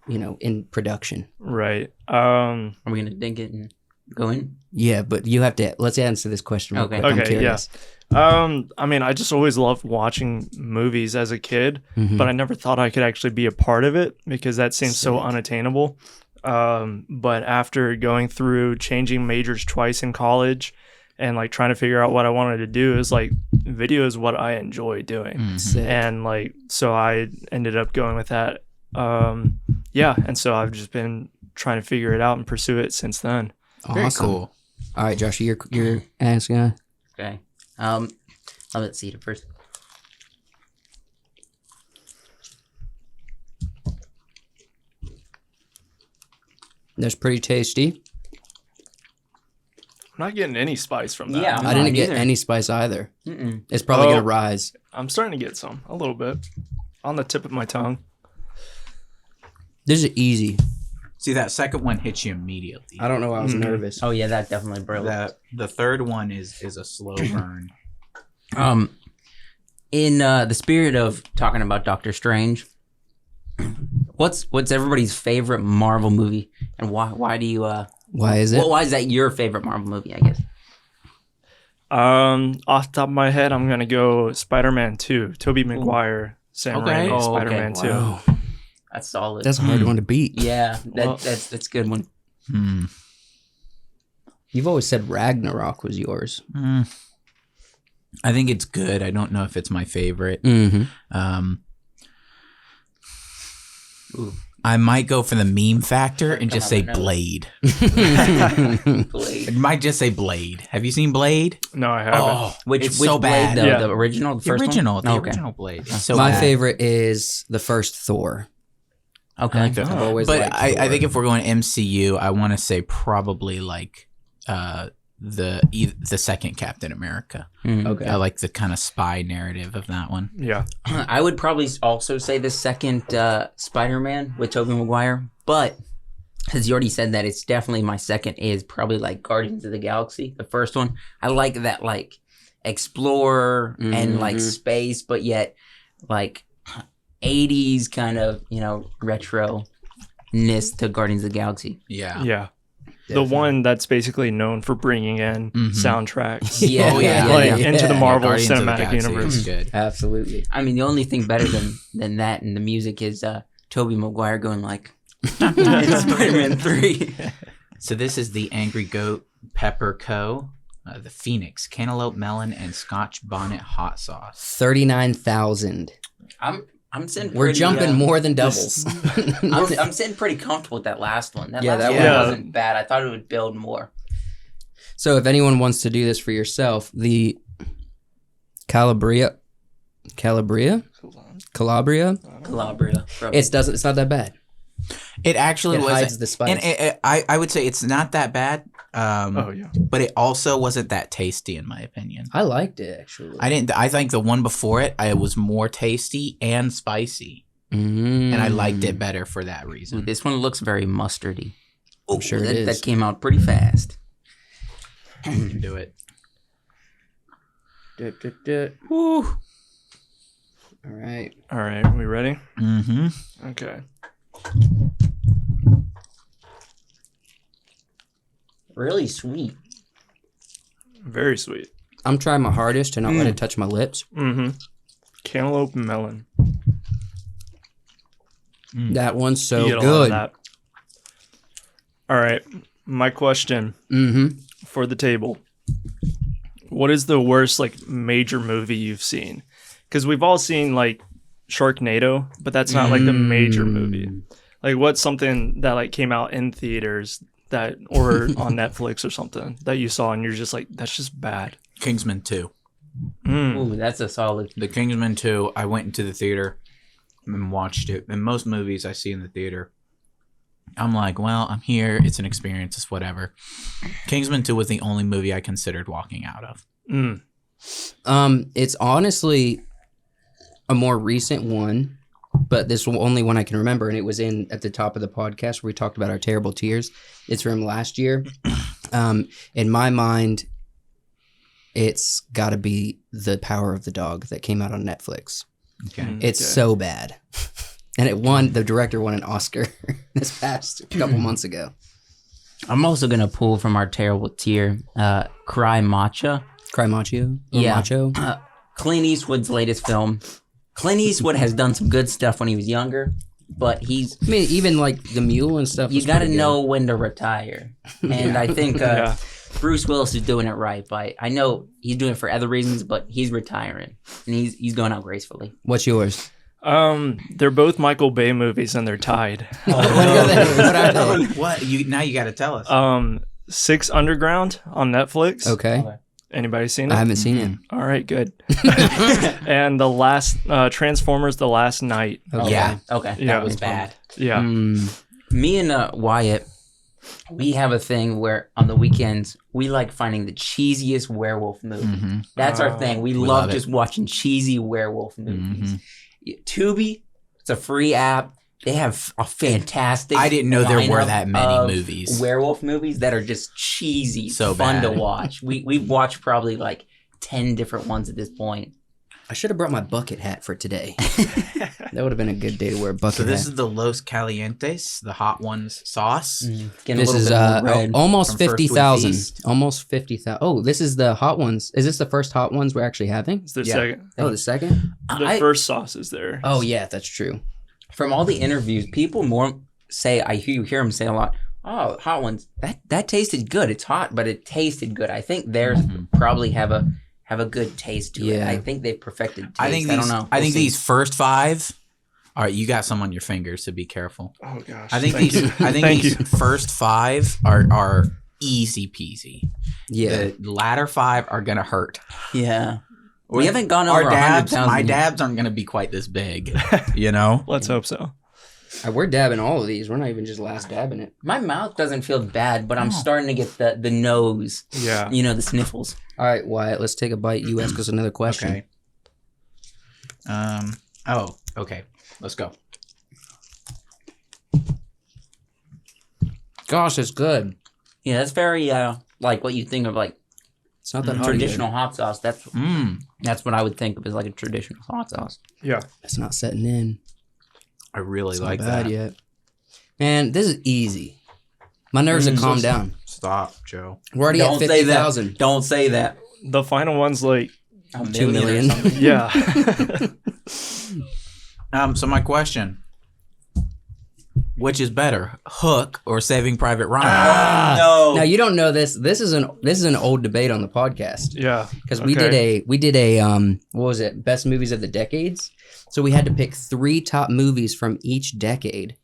in production. right. Are we gonna dig it and go in? Yeah, but you have to. Let's answer this question. Real Okay. quick. I'm Okay, curious. I mean, I just always loved watching movies as a kid, but I never thought I could actually be a part of it because that seems so unattainable. But after going through changing majors twice in college and like trying to figure out what I wanted to do, is like video is what I enjoy doing. Sick. And like, so I ended up going with that. And so I've just been trying to figure it out and pursue it since then. Very Awesome. cool. All right, Josh, you're asking. Okay. Let's see it first. That's pretty tasty. I'm not getting any spice from that. Yeah. I didn't get either. any spice either. Mm-mm. It's probably Oh. gonna rise. I'm starting to get some, a little bit, on the tip of my tongue. This is easy. See, that second one hits you immediately. I don't know. I was nervous. Oh yeah, that definitely broke. The third one is a slow burn. In the spirit of talking about Doctor Strange, what's everybody's favorite Marvel movie, and why do you Why is it? why is that your favorite Marvel movie? I guess. Off the top of my head, I'm gonna go Spider-Man 2, Tobey Maguire, Sam Okay. Raimi, Oh, okay. Spider-Man 2. Wow. That's solid. That's a hard one to beat. yeah, Well- that's a good one. You've always said Ragnarok was yours. I think it's good. I don't know if it's my favorite. Mm-hmm. I might go for the meme factor and just say no. Blade. Blade. I might just say Blade. Have you seen Blade? No, I haven't. Oh, Which it's which so Blade, bad. though? Yeah. The original, the first original, one? the Okay. original Blade. It's so My bad. favorite is the first Thor. Okay. I like that. I've always But liked I Thor. think if we're going MCU, I want to say probably like the second Captain America. Okay. I like the kind of spy narrative of that one. Yeah. I would probably also say the second Spider-Man with Tobey Maguire, but as you already said that, it's definitely my second is probably like Guardians of the Galaxy, the first one. I like that like explorer and like space, but yet like 80s kind of, retro-ness to Guardians of the Galaxy. Yeah. Yeah. The one that's basically known for bringing in soundtracks. Yeah. Oh, yeah. Like into the Marvel Guardians of the Cinematic Galaxy Universe. is good. Absolutely. I mean, the only thing better than that in the music is Tobey Maguire going like in Spider-Man 3. So this is the Angry Goat Pepper Co., the Phoenix Cantaloupe Melon and Scotch Bonnet Hot Sauce. 39,000. I'm sitting We're pretty, jumping more than doubles. I'm sitting pretty comfortable with that last one. That last that one one- wasn't bad. I thought it would build more. So if anyone wants to do this for yourself, the Calabria, Calabria. it's not that bad. It actually It wasn't. hides the spice. And I would say it's not that bad. Oh, yeah. But it also wasn't that tasty in my opinion. I liked it actually. I think the one before it, I was more tasty and spicy. and I liked it better for that reason. This one looks very mustardy. I'm sure it is. That came out pretty fast. You can do it. Woo. All right. All right, we ready? Mm-hmm. Okay. Really sweet. Very sweet. I'm trying my hardest to not let it touch my lips. Mm-hmm. Cantaloupe melon. That one's so You get a lot of good. that. All right, my question for the table. What is the worst like major movie you've seen? Because we've all seen like Sharknado, but that's not like a major movie. Like what's something that like came out in theaters that or on Netflix or something that you saw and you're just like, that's just bad. Kingsman 2. Ooh, that's a solid. The Kingsman 2, I went into the theater and watched it. And most movies I see in the theater, I'm like, well, I'm here. It's an experience. It's whatever. Kingsman 2 was the only movie I considered walking out of. It's honestly a more recent one, but this only one I can remember, and it was at the top of the podcast where we talked about our terrible tears. It's from last year. In my mind, it's got to be The Power of the Dog that came out on Netflix. Okay. It's so bad. And the director won an Oscar this past couple months ago. I'm also going to pull from our terrible tier, Cry Macho. Cry Macho? Yeah. Macho? Clint Eastwood's latest film. Clint Eastwood has done some good stuff when he was younger, but I mean, even like The Mule and stuff. you got to know when to retire. And I think Bruce Willis is doing it right. I know he's doing it for other reasons, but he's retiring and he's going out gracefully. What's yours? They're both Michael Bay movies and they're tied. What are they? What? Now you got to tell us. 6 Underground on Netflix. Okay. Anybody seen it? I haven't seen it. All right, good. And the last Transformers: The Last Night. Okay. Yeah. Okay, Yeah. that was bad. Yeah. Me and Wyatt, we have a thing where on the weekends we like finding the cheesiest werewolf movie. That's our thing. We love love it. just watching cheesy werewolf movies. Tubi, it's a free app. They have a fantastic. I didn't know there were lineup that many of movies. Werewolf movies that are just cheesy, So fun bad. to watch. We've watched probably like 10 different ones at this point. I should have brought my bucket hat for today. That would have been a good day to wear a bucket So this hat. is the Los Calientes, the hot ones sauce. Getting This a little is bit more red. almost from First We 50,000. Feast. Almost 50,000. Oh, this is the hot ones. Is this the first hot ones we're actually having? It's the Yeah. second. Oh, the second? The first sauce is there. Oh, yeah, that's true. From all the interviews, people more say, I hear them say a lot, oh, hot ones, that tasted good. It's hot, but it tasted good. I think theirs probably have a good taste to it. Yeah. I think they've perfected taste. I think I these. don't know. I think We'll see. these first 5. All right, you got some on your fingers, so be careful. Oh gosh. I think Thank these. you. I think Thank these you. first 5 are easy peasy. Yeah. The latter 5 are gonna hurt. Yeah. We haven't gone over Our dabs. 100,000 My yet. dabs aren't gonna be quite this big. You know. Let's hope so. We're dabbing all of these. We're not even just last dabbing it. My mouth doesn't feel bad, but I'm starting to get the nose. Yeah. You know, the sniffles. All right, Wyatt, let's take a bite. You ask us another question. Okay. Oh. Okay. Let's go. Gosh, it's good. Yeah, that's very like what you think of like It's not that hot either. traditional hot sauce. That's what I would think of as like a traditional hot sauce. Yeah. It's not setting in. I really It's like not bad that. yet. Man, this is easy. My nerves have calmed down. Stop, Joe. We're already at Don't say that. 50,000. Don't say that. The final one's like, 2 million. or something. yeah. So my question: which is better, Hook or Saving Private Ryan? No. Now you don't know this. This is an old debate on the podcast Yeah. because we did a what was it? Best movies of the decades. So we had to pick 3 top movies from each decade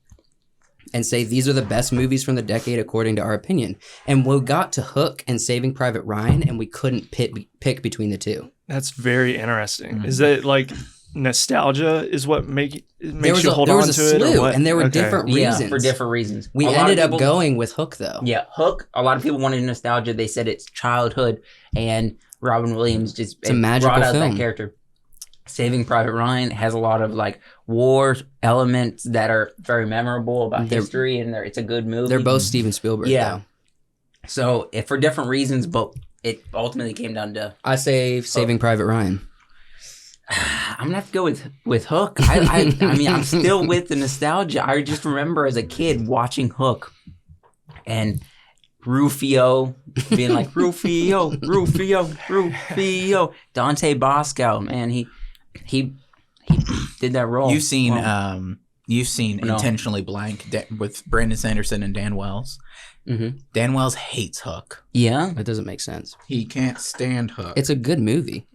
and say these are the best movies from the decade according to our opinion. And we got to Hook and Saving Private Ryan, and we couldn't pick between the 2. That's very interesting. Is it like nostalgia is what makes you hold there on was to a it? slew, Or what? and there were Okay. different Yeah, reasons. for different reasons. We A lot of ended up people- going with Hook though. Yeah, Hook. A lot of people wanted nostalgia. They said it's childhood, and Robin Williams just It's a magical brought out film. that character. Saving Private Ryan has a lot of like war elements that are very memorable about history, and it's a good movie. They're both Steven Spielberg. Yeah. Though. So if for different reasons, but it ultimately came down to I say Saving Private Ryan. I'm gonna have to go with Hook. I mean, I'm still with the nostalgia. I just remember as a kid watching Hook and Rufio being like Rufio. Dante Bosco, man, he did that role. You've seen Intentionally Blank with Brandon Sanderson and Dan Wells. Mm-hmm. Dan Wells hates Hook. Yeah, That doesn't make sense. He can't stand Hook. It's a good movie.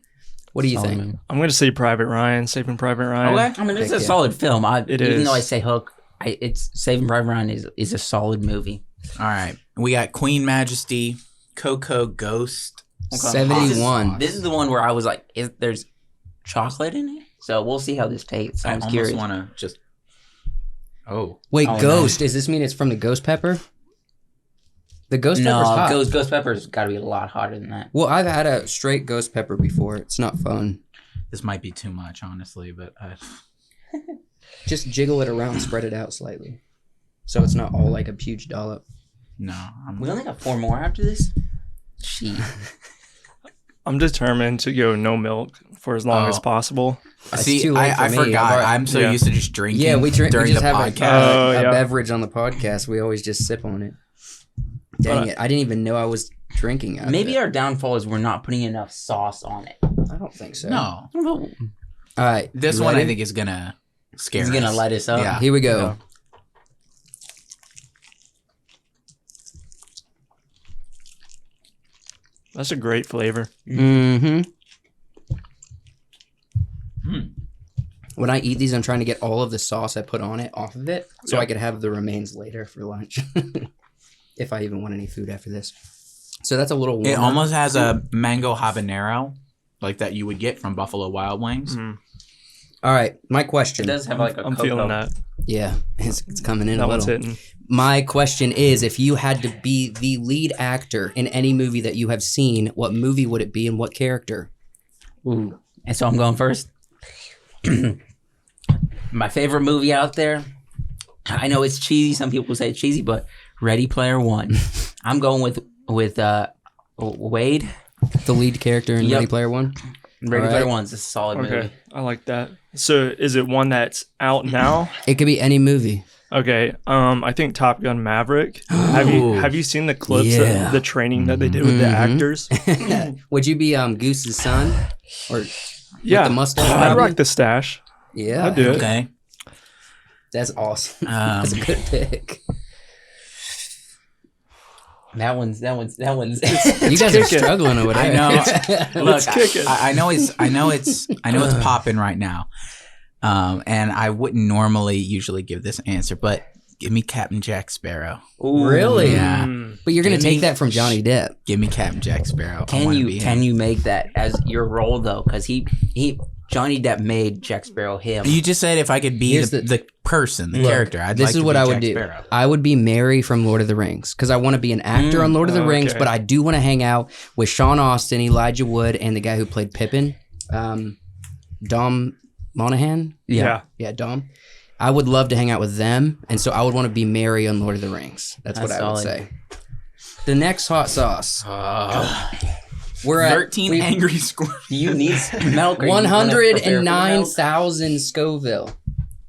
What do you think? I'm going to say Private Ryan, Saving Private Ryan. okay. I mean, it's a solid film. It even is. though I say Hook, it's Saving Private Ryan is a solid movie. All right. We got Queen Majesty, Coco Ghost. 71. This is the one where I was like, there's chocolate in it? So we'll see how this tastes. I I'm almost curious. want to just... Oh. Wait, Oh, Ghost. Does this mean it's from the Ghost Pepper? The Ghost Pepper's hot. Ghost Pepper's got to be a lot hotter than that. Well, I've had a straight Ghost Pepper before. It's not fun. This might be too much, honestly, but... Just jiggle it around, spread it out slightly. So it's not all like a huge dollop. No. We only got 4 more after this? Jeez. I'm determined to go no milk for as long as possible. It's See, too late I for me. forgot. I'm so used to just drinking Yeah, we drink. during We just the have podcast. a yeah. beverage on the podcast. We always just sip on it. Dang it! I didn't even know I was drinking. Out of Maybe it. our downfall is we're not putting enough sauce on it. I don't think so. No. All right. This you one I ready? think is going to scare He's us. going to light us up. Yeah. Here we go. That's a great flavor. Mm-hmm. When I eat these, I'm trying to get all of the sauce I put on it off of it, so Yep. I could have the remains later for lunch, if I even want any food after this. So that's a little warmer. It almost has a mango habanero, like that you would get from Buffalo Wild Wings. All right, my It question. does have like a I'm cocoa. feeling that. Yeah, it's coming in That a one's little. hitting. My question is, if you had to be the lead actor in any movie that you have seen, what movie would it be and what character? Ooh. And so I'm going first. My favorite movie out there. I know it's cheesy. Some people say it's cheesy, but Ready Player One. I'm going with Wade. The lead character in Yep. Ready Player One? Ready All Player right. One's a solid Okay, movie. I like that. So is it one that's out now? It could be any movie. Okay, I think Top Gun Maverick. Have you seen the clips Yeah. of the training that they did with the actors? Would you be Goose's son? Or Yeah, the mustache? I'd probably? rock the stash. Yeah. I'd do it. Okay. That's awesome. That's a good pick. That one's. You guys are kicking. struggling over there. I know. Look, kick it. I know it's popping right now. And I wouldn't normally usually give this answer, but give me Captain Jack Sparrow. Really? Yeah. But you're gonna Give me- take that from Johnny Depp. Give me Captain Jack Sparrow. I Can wanna you be him. make that as your role though? Because he Johnny Depp made Jack Sparrow him. You just said if I could be Here's the person, the Look, character. I'd This like is to what be I would Jack do. Sparrow. I would be Mary from Lord of the Rings because I want to be an actor on Lord of the Rings, okay. but I do want to hang out with Sean Austin, Elijah Wood, and the guy who played Pippin, Dom Monaghan. Yeah. Yeah, Dom. I would love to hang out with them, and so I would want to be Mary on Lord of the Rings. That's what That's I would solid. say. The next hot sauce. We're at 13 angry squirrels. Do you need milk? Or you wanna prepare for the milk? 109,000 Scoville.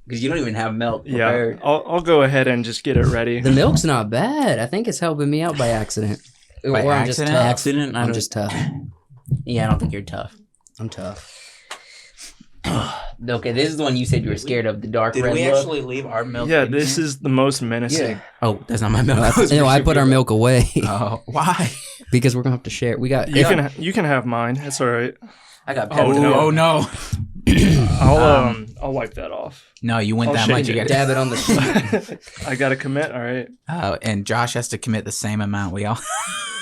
Because you don't even have milk Yeah, prepared. I'll go ahead and just get it ready. The milk's not bad. I think it's helping me out by accident. By Or I'm just accident? tough. Accident? I I'm don't- just tough. Yeah, I don't think you're tough. I'm tough. Okay, this is the one you said you were scared of, the dark Did red we look. actually leave our milk? Yeah, in this here? is the most menacing. Oh, that's not my milk. No, I put our milk away Oh, why? because we're gonna have to share. We got. You can have mine. It's all right. I got Oh, pepper. no. Oh no! I'll wipe that off. No, you went I'll that shake much. You it. got Dab it on the. I gotta commit. All right. and Josh has to commit the same amount. We all.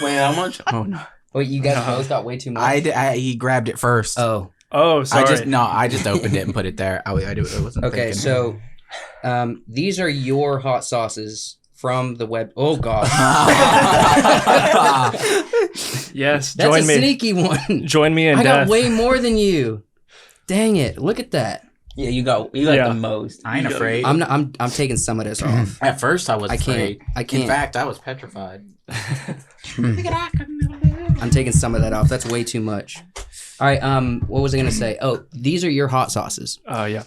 Wait, how much? Oh, no. Wait, you guys both got way too much. He grabbed it first. Oh, Oh, sorry. I just opened it and put it there. I wasn't. okay. thinking. So, these are your hot sauces from the web. Oh God, Yes, that's join a me. sneaky one. Join me in I got death. way more than you. Dang it! Look at that. Yeah, you got the most. I ain't afraid. I'm taking some of this off. At first, I was afraid. I can't. In fact, I was petrified. I'm taking some of that off. That's way too much. All right. What was I gonna say? Oh, these are your hot sauces. Yeah.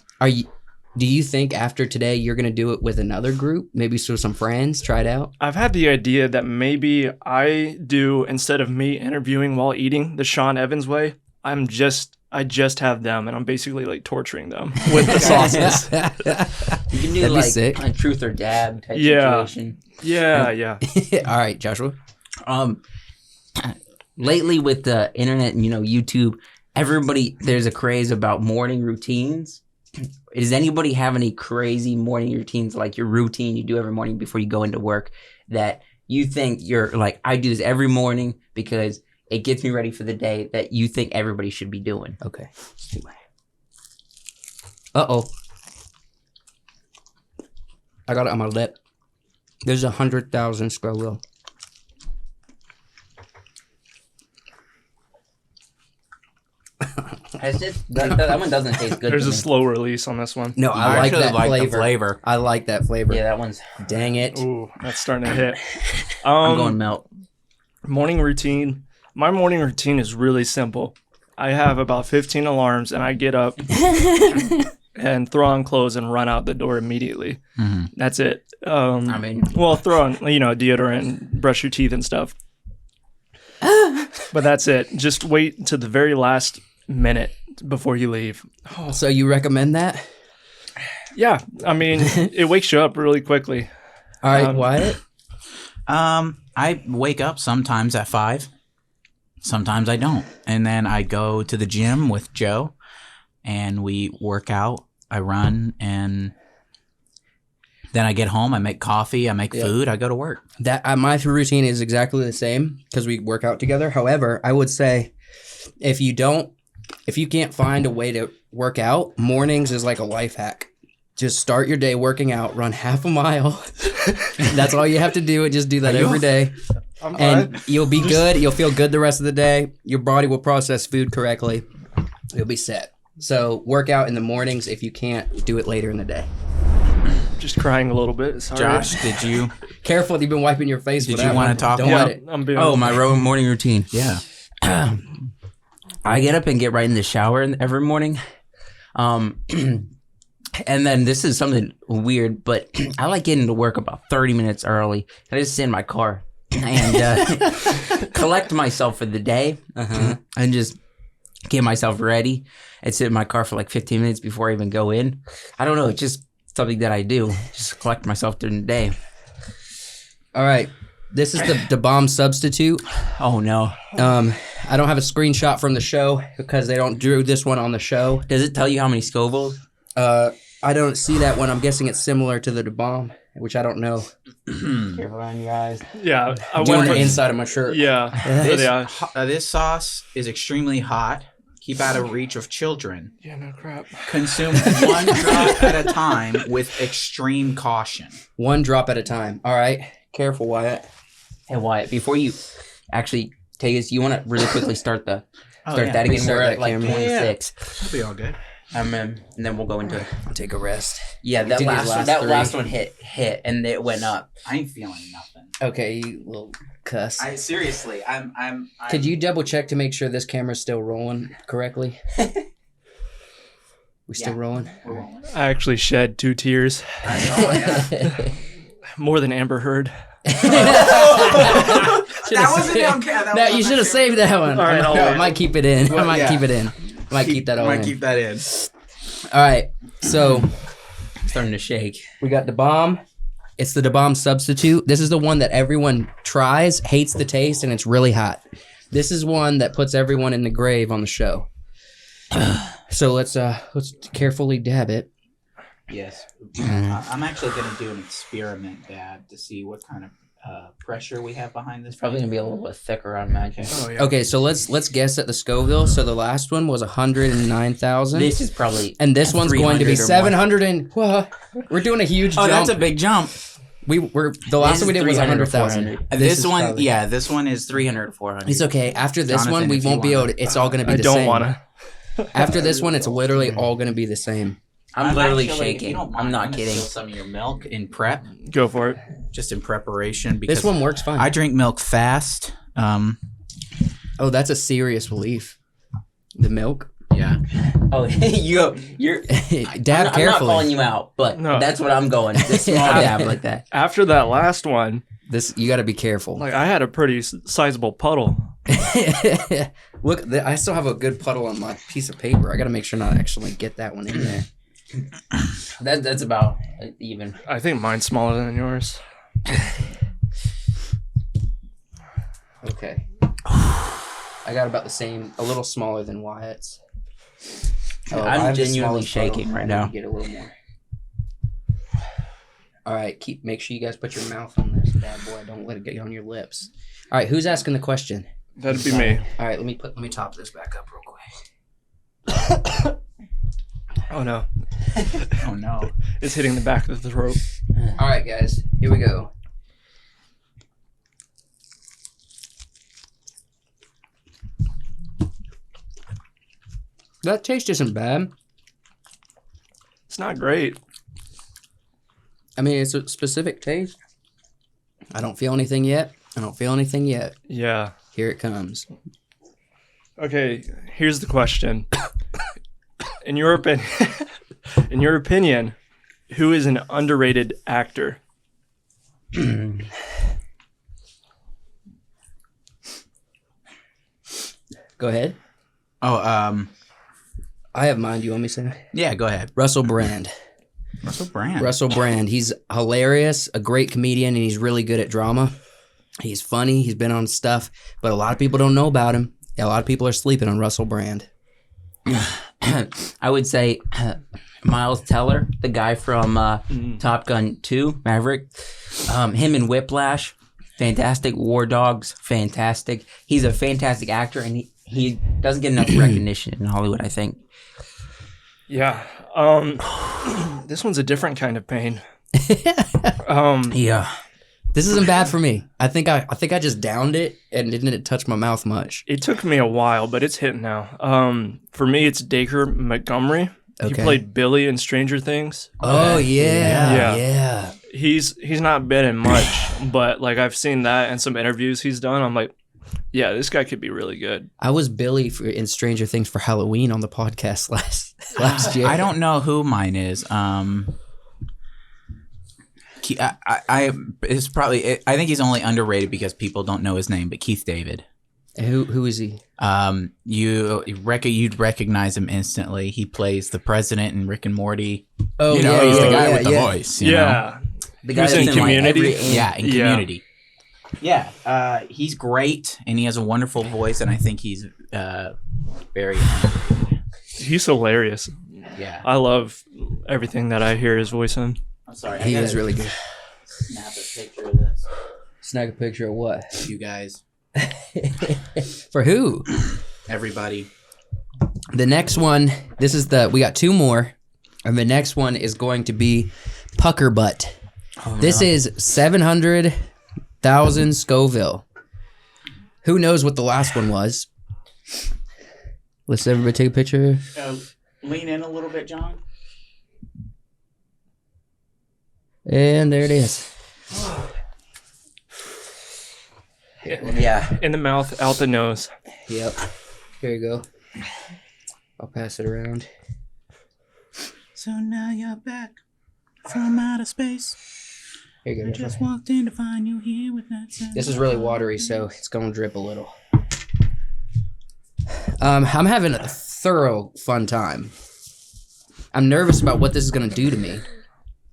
Do you think after today you're gonna do it with another group? Maybe so some friends try it out. I've had the idea that maybe I do, instead of me interviewing while eating the Sean Evans way, I just have them, and I'm basically like torturing them with the sauces. You can do That'd be like sick. a truth or dab type Yeah. situation. Yeah. All right, Joshua. Lately with the internet and YouTube, there's a craze about morning routines. Does anybody have any crazy morning routines, like your routine you do every morning before you go into work, that you think you're like, I do this every morning because it gets me ready for the day, that you think everybody should be doing? Okay. Uh-oh. I got it on my lip. There's 100,000 Scoville. That one doesn't taste good. There's to a me. slow release on this one. No, I like actually that like the flavor. flavor. I like that flavor. Yeah, that one's. Dang it. Ooh, that's starting to hit. I'm going melt. Morning routine. My morning routine is really simple. I have about 15 alarms, and I get up and throw on clothes and run out the door immediately. Mm-hmm. That's it. I mean, Well, throw on, deodorant, brush your teeth and stuff. But that's it. Just wait to the very last minute before you leave. So you recommend that? Yeah, I mean, it wakes you up really quickly. All right, Wyatt? I wake up sometimes at 5. Sometimes I don't. And then I go to the gym with Joe and we work out. I run, and then I get home. I make coffee. I make food. I go to work. That my routine is exactly the same because we work out together. However, I would say if you can't find a way to work out, mornings is like a life hack. Just start your day working out, run half a mile. That's all you have to do. Just do that every day. And you'll be good. You'll feel good the rest of the day. Your body will process food correctly. You'll be set. So work out in the mornings. If you can't, do it later in the day. Just crying a little bit. Sorry. Josh, did you Careful, you've been wiping your face. Did with you that wanna one. talk Don't about let it. I'm being my morning routine. Yeah. I get up and get right in the shower every morning. And then this is something weird, but I like getting to work about 30 minutes early. I just sit in my car and collect myself for the day and just get myself ready and sit in my car for like 15 minutes before I even go in. I don't know. It's just something that I do. Just collect myself during the day. All right. This is the bomb substitute. Oh, no. I don't have a screenshot from the show because they don't drew this one on the show. Does it tell you how many Scovilles? I don't see that one. I'm guessing it's similar to the bomb, which I don't know. Careful on your eyes. Yeah. I Doing went the for- inside of my shirt. Yeah. This sauce is extremely hot. Keep out of reach of children. Yeah, no crap. Consume 1 drop at a time with extreme caution. 1 drop at a time. All right. Careful, Wyatt. Hey, Wyatt, before you actually take this, you want to really quickly start that again. Please start We're that at like camera. 26. It'll be all good. And then we'll go into it. Take a rest. Yeah, that Did these last three. one hit and it went up. I ain't feeling nothing. Okay, you little cuss. Seriously, I'm Could you double check to make sure this camera's still rolling correctly? We still rolling? We're rolling. I actually shed 2 tears. More than Amber Heard. That wasn't on camera. No, you should have saved that one. All right, I'll I wait. might keep it in. I Well, might yeah. keep it in. I might keep that all in. Keep that in. All right, so Starting to shake. we got the bomb. It's the bomb substitute. This is the one that everyone tries, hates the taste, and it's really hot. This is one that puts everyone in the grave on the show. So let's carefully dab it. Yes. I'm actually going to do an experiment dab to see what kind of pressure we have behind this. Probably gonna be a little bit thicker on magic. Oh, yeah. Okay, so let's guess at the Scoville. So the last one was 109,000. This is probably And this one's going to be 300 or more. 700 and we're doing a huge Oh, jump. that's a big jump. The last one we did was 100,000. This one, probably- yeah, this one is 300 to 400. It's okay. After this Jonathan, one, we if you won't be able wanna- to. It's all going to be I the don't same. want to. After this one, it's literally all going to be the same. I'm literally actually, if you shaking. don't mind, I'm not gonna kidding. steal some of your milk in prep, Go for it. just in preparation. Because This one works fine. I drink milk fast. Oh, that's a serious belief. The milk. Yeah. Oh, you're. Dab I'm not carefully. calling you out, but No. that's what I'm going. This small dab like that. After that last one, This you got to be careful. like I had a pretty sizable puddle. Look, I still have a good puddle on my piece of paper. I got to make sure not to actually get that one in there. That's about even. I think mine's smaller than yours. Okay. I got about the same, a little smaller than Wyatt's. Oh, I I'm have the genuinely smallest puddle. shaking right I need now. to get a little more. All right, make sure you guys put your mouth on this bad boy. Don't let it get on your lips. All right, who's asking the question? That'd be me. All right, let me top this back up real quick. Oh no, Oh no. it's hitting the back of the throat. All right, guys, here we go. That taste isn't bad. It's not great. I mean, it's a specific taste. I don't feel anything yet. Yeah. Here it comes. Okay, here's the question. In your opinion, who is an underrated actor? Go ahead. Oh, I have mine. Do you want me to say it? yeah, go ahead. Russell Brand. Russell Brand. Russell Brand. He's hilarious, a great comedian, and he's really good at drama. He's funny. He's been on stuff, but a lot of people don't know about him. A lot of people are sleeping on Russell Brand. I would say Miles Teller, the guy from Top Gun 2, Maverick. Him in Whiplash, fantastic. War Dogs, fantastic. He's a fantastic actor, and he doesn't get enough recognition in Hollywood, I think. Yeah. This one's a different kind of pain. Yeah. This isn't bad for me. I think I just downed it and didn't touch my mouth much. It took me a while, but it's hitting now. For me, it's Dacre Montgomery. He Okay. played Billy in Stranger Things. Oh yeah. Yeah. He's not been in much, but like I've seen that and some interviews he's done. I'm like, yeah, this guy could be really good. I was Billy in Stranger Things for Halloween on the podcast last year. I don't know who mine is. It's probably. I think he's only underrated because people don't know his name. But Keith David. Who is he? You'd recognize him instantly. He plays the president in Rick and Morty. Oh, he's the guy with the voice. You know? Yeah. The He was in that's Community? Yeah, in Community. Yeah, he's great, and he has a wonderful voice, and I think he's very underrated. He's hilarious. Yeah. I love everything that I hear his voice in. I'm sorry. He is really good. Snap a picture of this. Snag a picture of what? You guys, For who? everybody. The next one, we got two more, and the next one is going to be Pucker Butt. This is 700,000 Scoville. Who knows what the last one was? Let's everybody take a picture. Lean in a little bit, John. And there it is. Yeah. In the mouth, out the nose. Yep. Here you go. I'll pass it around. So now you're back from outer space. Here you go. Jeff. Just walked in to find you here with that sound. This is really watery, so it's going to drip a little. I'm having a thorough fun time. I'm nervous about what this is going to do to me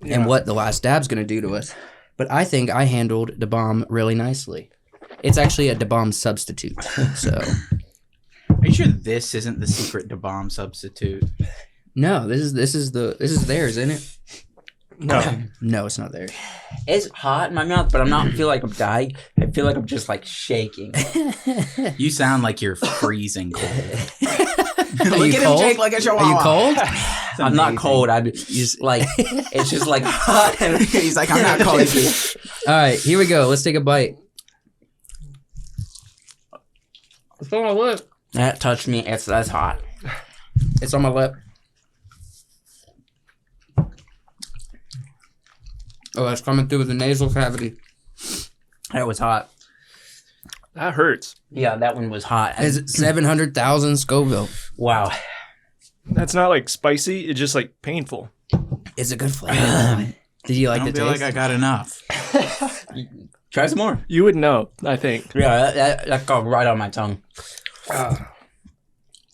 and what the last dab's going to do to us. But I think I handled the bomb really nicely. It's actually a Da Bomb substitute. So Are you sure this isn't the secret Da Bomb substitute? no, this is theirs, isn't it? No. No, it's not theirs. It's hot in my mouth, but I'm not feel like I'm dying. I feel like I'm just like shaking. You sound like you're freezing cold. Are you cold? Jake, like a chihuahua. Are you cold? I'm not cold. I'm just like it's just like hot. He's like, I'm not cold. All right, here we go. Let's take a bite. What's on my lip? That touched me. That's hot. It's on my lip. Oh, that's coming through the nasal cavity. That was hot. That hurts. Yeah, that one was hot. It's 700,000 Scoville. Wow. That's not like spicy. It's just like painful. It's a good flavor. Did you like I the don't feel taste? like I got enough. Try some more. You would know, I think. Yeah, that got right on my tongue.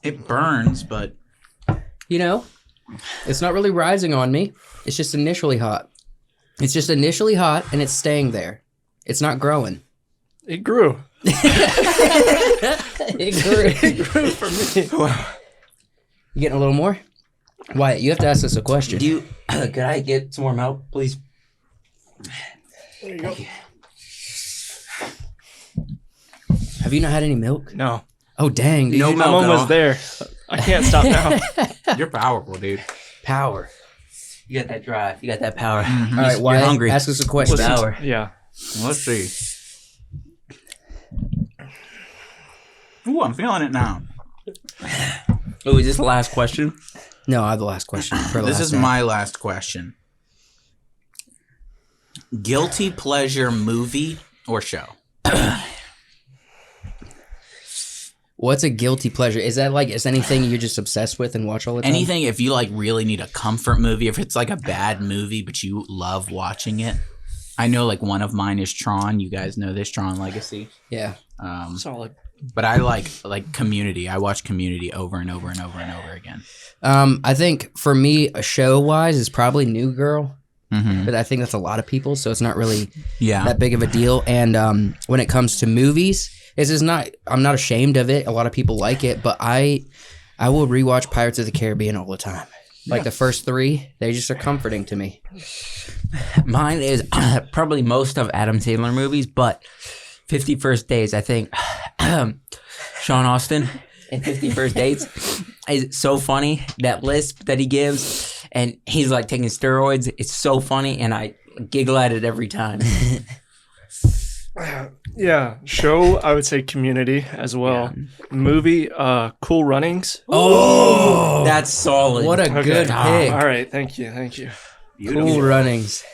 It burns, but You know, it's not really rising on me. It's just initially hot. It's just initially hot, and it's staying there. It's not growing. It grew. It grew. It grew for me. You getting a little more? Wyatt, you have to ask us a question. Do you? Could I get some more milk, please? There you go. Have you not had any milk? No. Oh, dang. Dude. No I'm milk at almost all. there. I can't stop now. You're powerful, dude. Power. You got that drive. You got that power. All right, You're Wyatt, hungry. ask us a question. Listen, Power. yeah. Let's see. Ooh, I'm feeling it now. Oh, is this the last question? No, I have the last question. For the This last is night. my last question. Guilty pleasure movie or show? What's a guilty pleasure? Is that like, is anything you're just obsessed with and watch all the time? Anything, if you like really need a comfort movie, if it's like a bad movie but you love watching it. I know like one of mine is Tron. You guys know this, Tron Legacy. Yeah. Solid. But I like Community. I watch Community over and over and over and over again. I think for me, a show-wise is probably New Girl. Mm-hmm. But I think that's a lot of people, so it's not really Yeah. that big of a deal. And when it comes to movies, I'm not ashamed of it. A lot of people like it, but I will rewatch Pirates of the Caribbean all the time. Like the first 3, they just are comforting to me. Mine is probably most of Adam Sandler movies, but 50 First Dates, I think. Sean Austin in 50 First Dates is so funny. That lisp that he gives, and he's like taking steroids. It's so funny, and I giggle at it every time. Yeah. Show, I would say Community as well. Movie, Cool Runnings. Oh, That's solid. what a good pick. All right. Thank you. Thank you. Cool Runnings.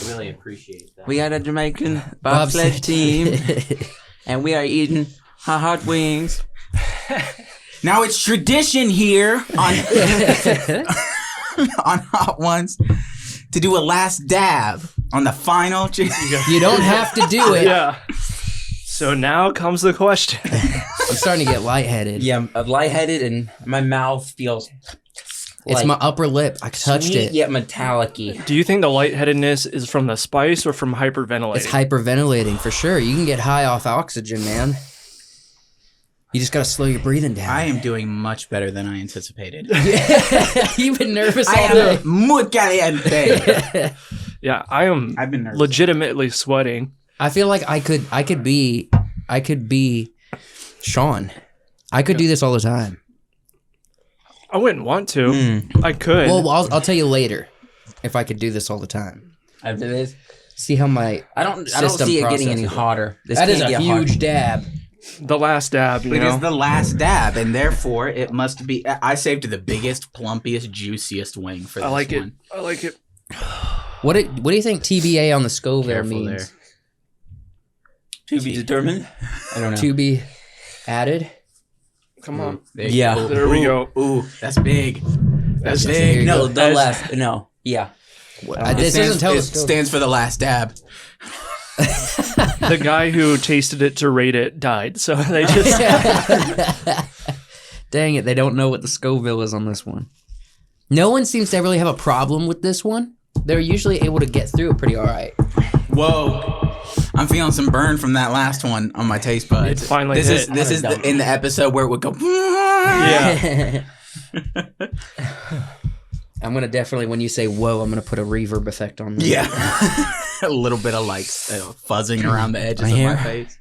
Really appreciate that. We got a Jamaican bobsled team, and we are eating hot wings. Now it's tradition here on on Hot Ones to do a last dab on the final. You don't have to do it. Yeah. So now comes the question. I'm starting to get lightheaded. Yeah, I'm lightheaded, and my mouth feels. It's like my upper lip. I touched sweet it. yet metallic-y. Do you think the lightheadedness is from the spice or from hyperventilating? It's hyperventilating for sure. You can get high off oxygen, man. You just gotta slow your breathing down. I am doing much better than I anticipated. You've been nervous all I day. am muy caliente. Yeah, I've been nervous. legitimately sweating. I feel like I could be Sean. I could do this all the time. I wouldn't want to. I could. Well, I'll tell you later if I could do this all the time. After this, See how my I don't system see it getting any processes it. hotter. This That is can't a get huge hotter. dab. the last dab, you It know? is the last dab, and therefore it must be. I saved the biggest, plumpiest, juiciest wing for this I like it. one. I like it. What do you think TBA on the Scoville Careful means? there. To be determined. I don't know. To be added? Come on. Yeah. There we go. Ooh, that's big. That's There you big. go. No, the last. No. Yeah. This doesn't tell it us. stands for the last dab. The guy who tasted it to rate it died, so they just Dang it, they don't know what the Scoville is on this one. No one seems to really have a problem with this one. They're usually able to get through it pretty all right. Whoa. I'm feeling some burn from that last one on my taste buds. It finally this hit. is in the episode where it would go. yeah. I'm going to definitely, when you say whoa, I'm going to put a reverb effect on that. Yeah. A little bit of like fuzzing around the edges of my face.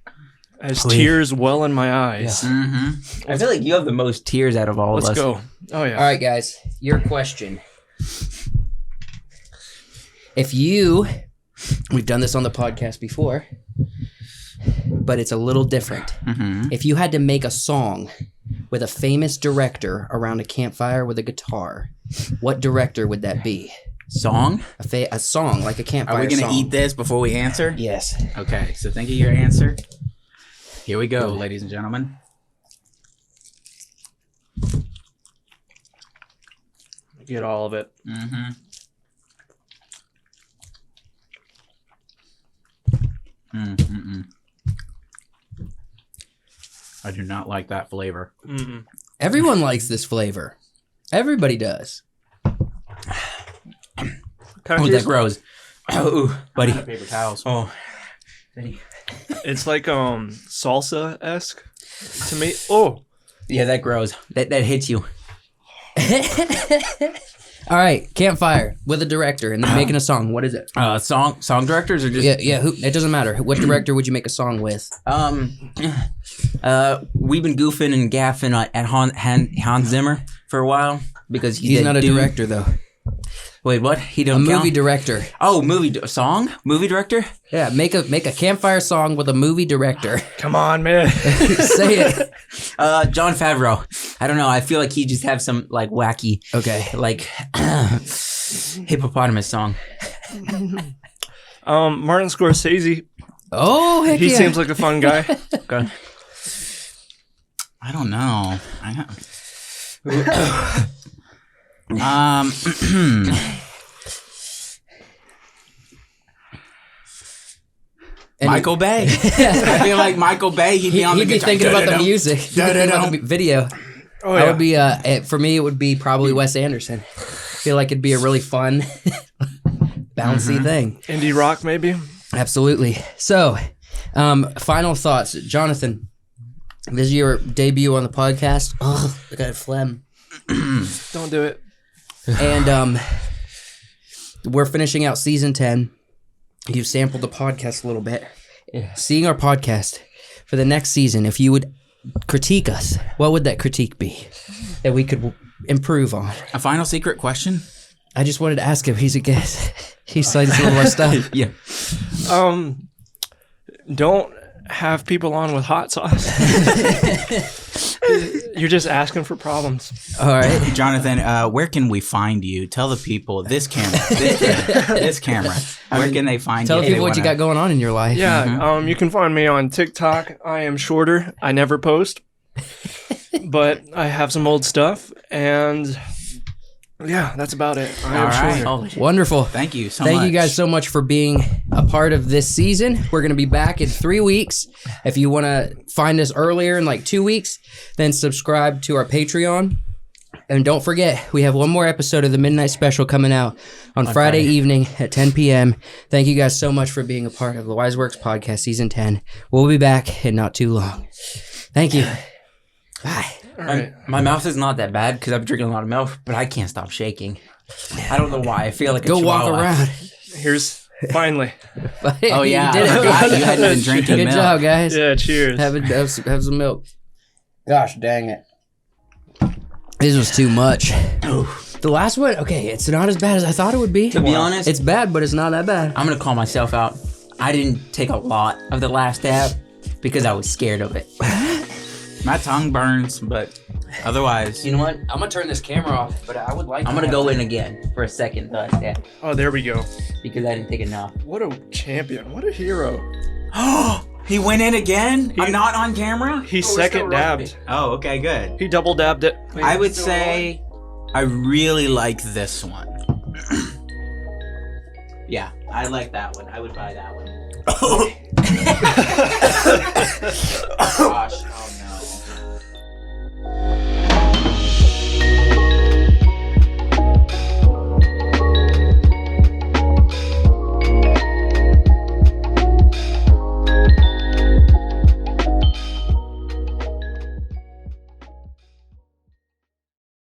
As tears well in my eyes. Mm-hmm. I feel like you have the most tears out of all Let's of us. go. Oh yeah. All right, guys, your question. We've done this on the podcast before, but it's a little different. Mm-hmm. If you had to make a song with a famous director around a campfire with a guitar, what director would that be? Song? A song, like a campfire Are we going to song. eat this before we answer? Yes. Okay, so think of your answer. Here we go, ladies and gentlemen. Get all of it. Mm-hmm. Mm-mm-mm. I do not like that flavor. Mm-mm. Everyone likes this flavor. Everybody does. Kind Oh, of that grows. Oh, buddy. Paper towels. Oh. It's like salsa-esque to me. Oh, Yeah, that grows. That hits you. All right, campfire with a director and they're making a song. What is it? Song directors or just Yeah. It doesn't matter. What director would you make a song with? we've been goofing and gaffing at Hans Zimmer for a while because He's not a director though. Wait, what? He A don't count? movie director. Oh, song? Movie director? Yeah, make a campfire song with a movie director. come on, man. Say it. Jon Favreau. I don't know. I feel like he just have some like wacky, Okay. like hippopotamus song. Martin Scorsese. Oh, heck He yeah. seems like a fun guy. Okay. I don't know. Michael Bay. I feel like Michael Bay. He'd be on the He'd be guitar. thinking about the Da-da-da. music. He'd be thinking about the video. Oh, That yeah. would be for me. It would be probably Wes Anderson. I feel like it'd be a really fun, bouncy thing. Indie rock, maybe. Absolutely. So, final thoughts, Jonathan. This is your debut on the podcast. Oh, I got phlegm. Don't do it. And we're finishing out season 10. You've sampled the podcast a little bit. Seeing our podcast for the next season, if you would critique us, what would that critique be that we could improve on? A final secret question? I just wanted to ask him. He's a guest. He signed some of our stuff. Yeah. Don't have people on with hot sauce. You're just asking for problems. All right. Jonathan, where can we find you? Tell the people this camera. Where can they find Tell you? the if they people what you wanna- got going on in your life. Yeah, you can find me on TikTok. I am shorter. I never post, but I have some old stuff, and yeah, that's about it. I am All right. shorter. Wonderful. Thank you so much. Thank you guys so much for being a part of this season. We're going to be back in 3 weeks. If you want to find us earlier in like 2 weeks, then subscribe to our Patreon. And don't forget, we have one more episode of the Midnight Special coming out on Friday evening at 10 p.m. Thank you guys so much for being a part of the Wiseworks Podcast Season 10. We'll be back in not too long. Thank you. Bye. All right. My mouth is not that bad because I've been drinking a lot of milk, but I can't stop shaking. I don't know why. I feel like a Go walk chihuahua. around. Here's finally. Oh yeah, You did I it. forgot you hadn't been drinking Good milk. job, guys. Yeah, cheers. Have some milk. Gosh dang it. This was too much. The last one, okay, it's not as bad as I thought it would be. To be honest, It's bad, but it's not that bad. I'm gonna call myself out. I didn't take a lot of the last dab because I was scared of it. My tongue burns, but otherwise, You know what? I'm gonna turn this camera off, but I would like I'm gonna go in again for a second last dab Oh, there we go. because I didn't take enough. What a champion. What a hero. He went in again? I'm not on camera? He second dabbed. Oh, okay, good. He double dabbed it. I would say I really like this one. Yeah, I like that one. I would buy that one.